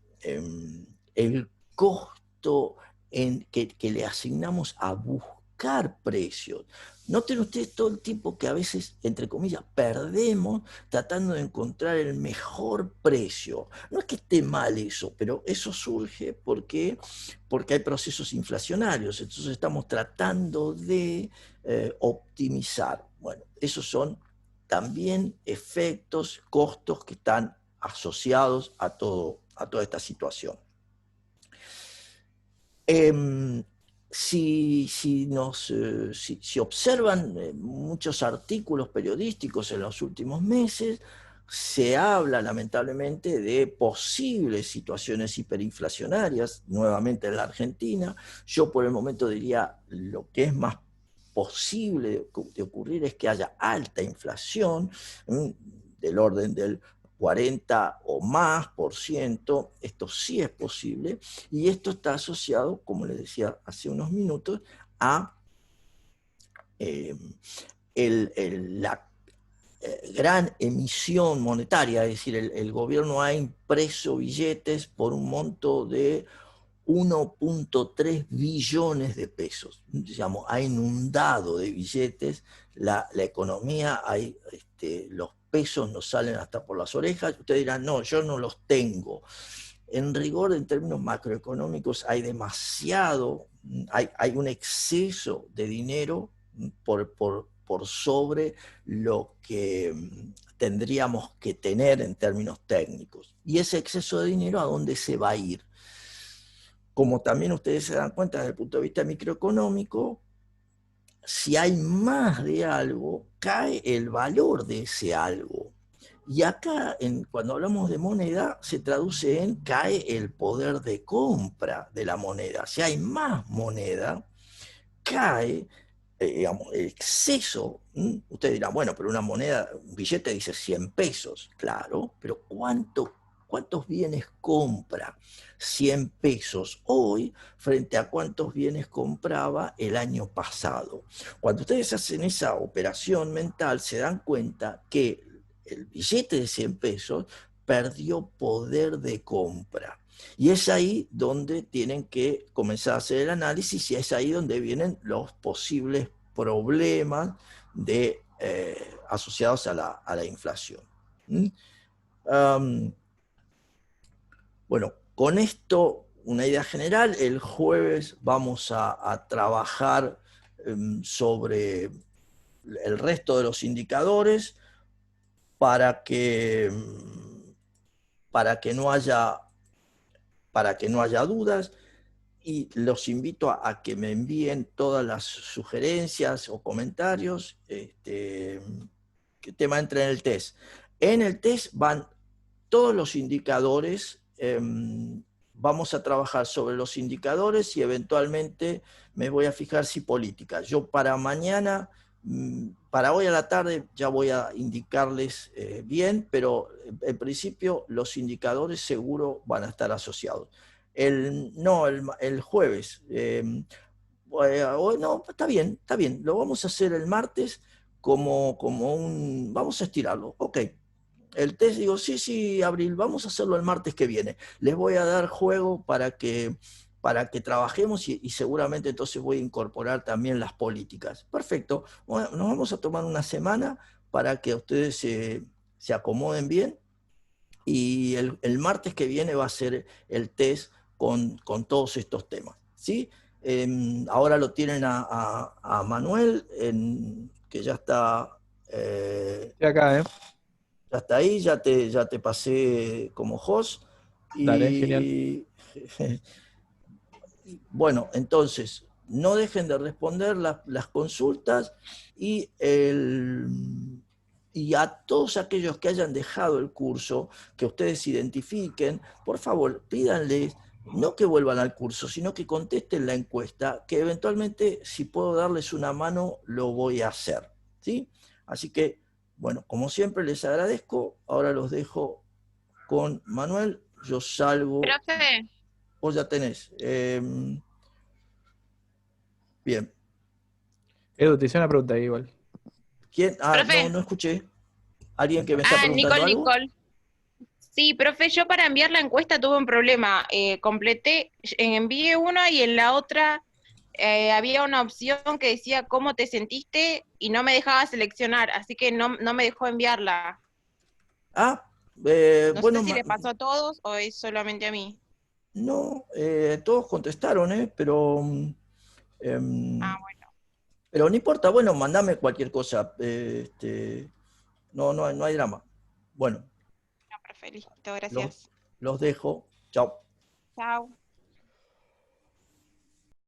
el costo que le asignamos a buscar precios. Noten ustedes todo el tiempo que a veces, entre comillas, perdemos tratando de encontrar el mejor precio. No es que esté mal eso, pero eso surge porque hay procesos inflacionarios. Entonces estamos tratando de optimizar. Bueno, esos son también efectos, costos que están asociados a toda esta situación. Si observan muchos artículos periodísticos en los últimos meses, se habla lamentablemente de posibles situaciones hiperinflacionarias, nuevamente en la Argentina. Yo por el momento diría lo que es más posible de ocurrir es que haya alta inflación, del orden del 40 o más por ciento, esto sí es posible, y esto está asociado, como les decía hace unos minutos, a eh, la gran emisión monetaria, es decir, el gobierno ha impreso billetes por un monto de 1.3 billones de pesos. Digamos, ha inundado de billetes la economía, hay, los pesos nos salen hasta por las orejas. Ustedes dirán, no, yo no los tengo. En rigor, en términos macroeconómicos, hay demasiado, hay un exceso de dinero por sobre lo que tendríamos que tener en términos técnicos. Y ese exceso de dinero, ¿a dónde se va a ir? Como también ustedes se dan cuenta desde el punto de vista microeconómico, si hay más de algo, cae el valor de ese algo. Y acá, cuando hablamos de moneda, se traduce en cae el poder de compra de la moneda. Si hay más moneda, cae, digamos, el exceso. Ustedes dirán, bueno, pero una moneda, un billete dice 100 pesos, claro, pero ¿cuántos bienes compra 100 pesos hoy frente a cuántos bienes compraba el año pasado? Cuando ustedes hacen esa operación mental, se dan cuenta que el billete de 100 pesos perdió poder de compra. Y es ahí donde tienen que comenzar a hacer el análisis y es ahí donde vienen los posibles problemas asociados a la inflación. Bueno, con esto, una idea general, el jueves vamos a trabajar sobre el resto de los indicadores para que, para que no haya dudas, y los invito que me envíen todas las sugerencias o comentarios que tema entra en el test. En el test van todos los indicadores, vamos a trabajar sobre los indicadores y eventualmente me voy a fijar si política. Yo para mañana, para hoy a la tarde ya voy a indicarles bien, pero en principio los indicadores seguro van a estar asociados. El jueves. No, está bien. Lo vamos a hacer el martes vamos a estirarlo. Ok. El test, digo, sí, Abril, vamos a hacerlo el martes que viene. Les voy a dar juego para que trabajemos y seguramente entonces voy a incorporar también las políticas. Perfecto. Bueno, nos vamos a tomar una semana para que ustedes se acomoden bien y el martes que viene va a ser el test con todos estos temas. ¿Sí? Ahora lo tienen a Manuel, que ya está, Estoy acá, ¿eh? ya está ahí, ya te pasé como host. Dale, genial. Y bueno, entonces, no dejen de responder las consultas y a todos aquellos que hayan dejado el curso, que ustedes identifiquen, por favor, pídanles no que vuelvan al curso, sino que contesten la encuesta, que eventualmente, si puedo darles una mano, lo voy a hacer. ¿Sí? Así que, bueno, como siempre les agradezco. Ahora los dejo con Manuel. Yo salgo. Profe, Vos ya tenés. Bien. Edu, te hice una pregunta ahí igual. ¿Quién? No, profe. no escuché. ¿Alguien que me está preguntando algo? Nicole. Sí, profe, yo para enviar la encuesta tuve un problema. Envié una y en la otra había una opción que decía cómo te sentiste y no me dejaba seleccionar, así que no me dejó enviarla. Ah, No bueno, sé si le pasó a todos o es solamente a mí. no, todos contestaron, pero, Ah, em, bueno, pero no importa. Bueno, mandame cualquier cosa. No hay drama. Bueno, no, profe, listo, los, gracias. los dejo. Chao. Chao.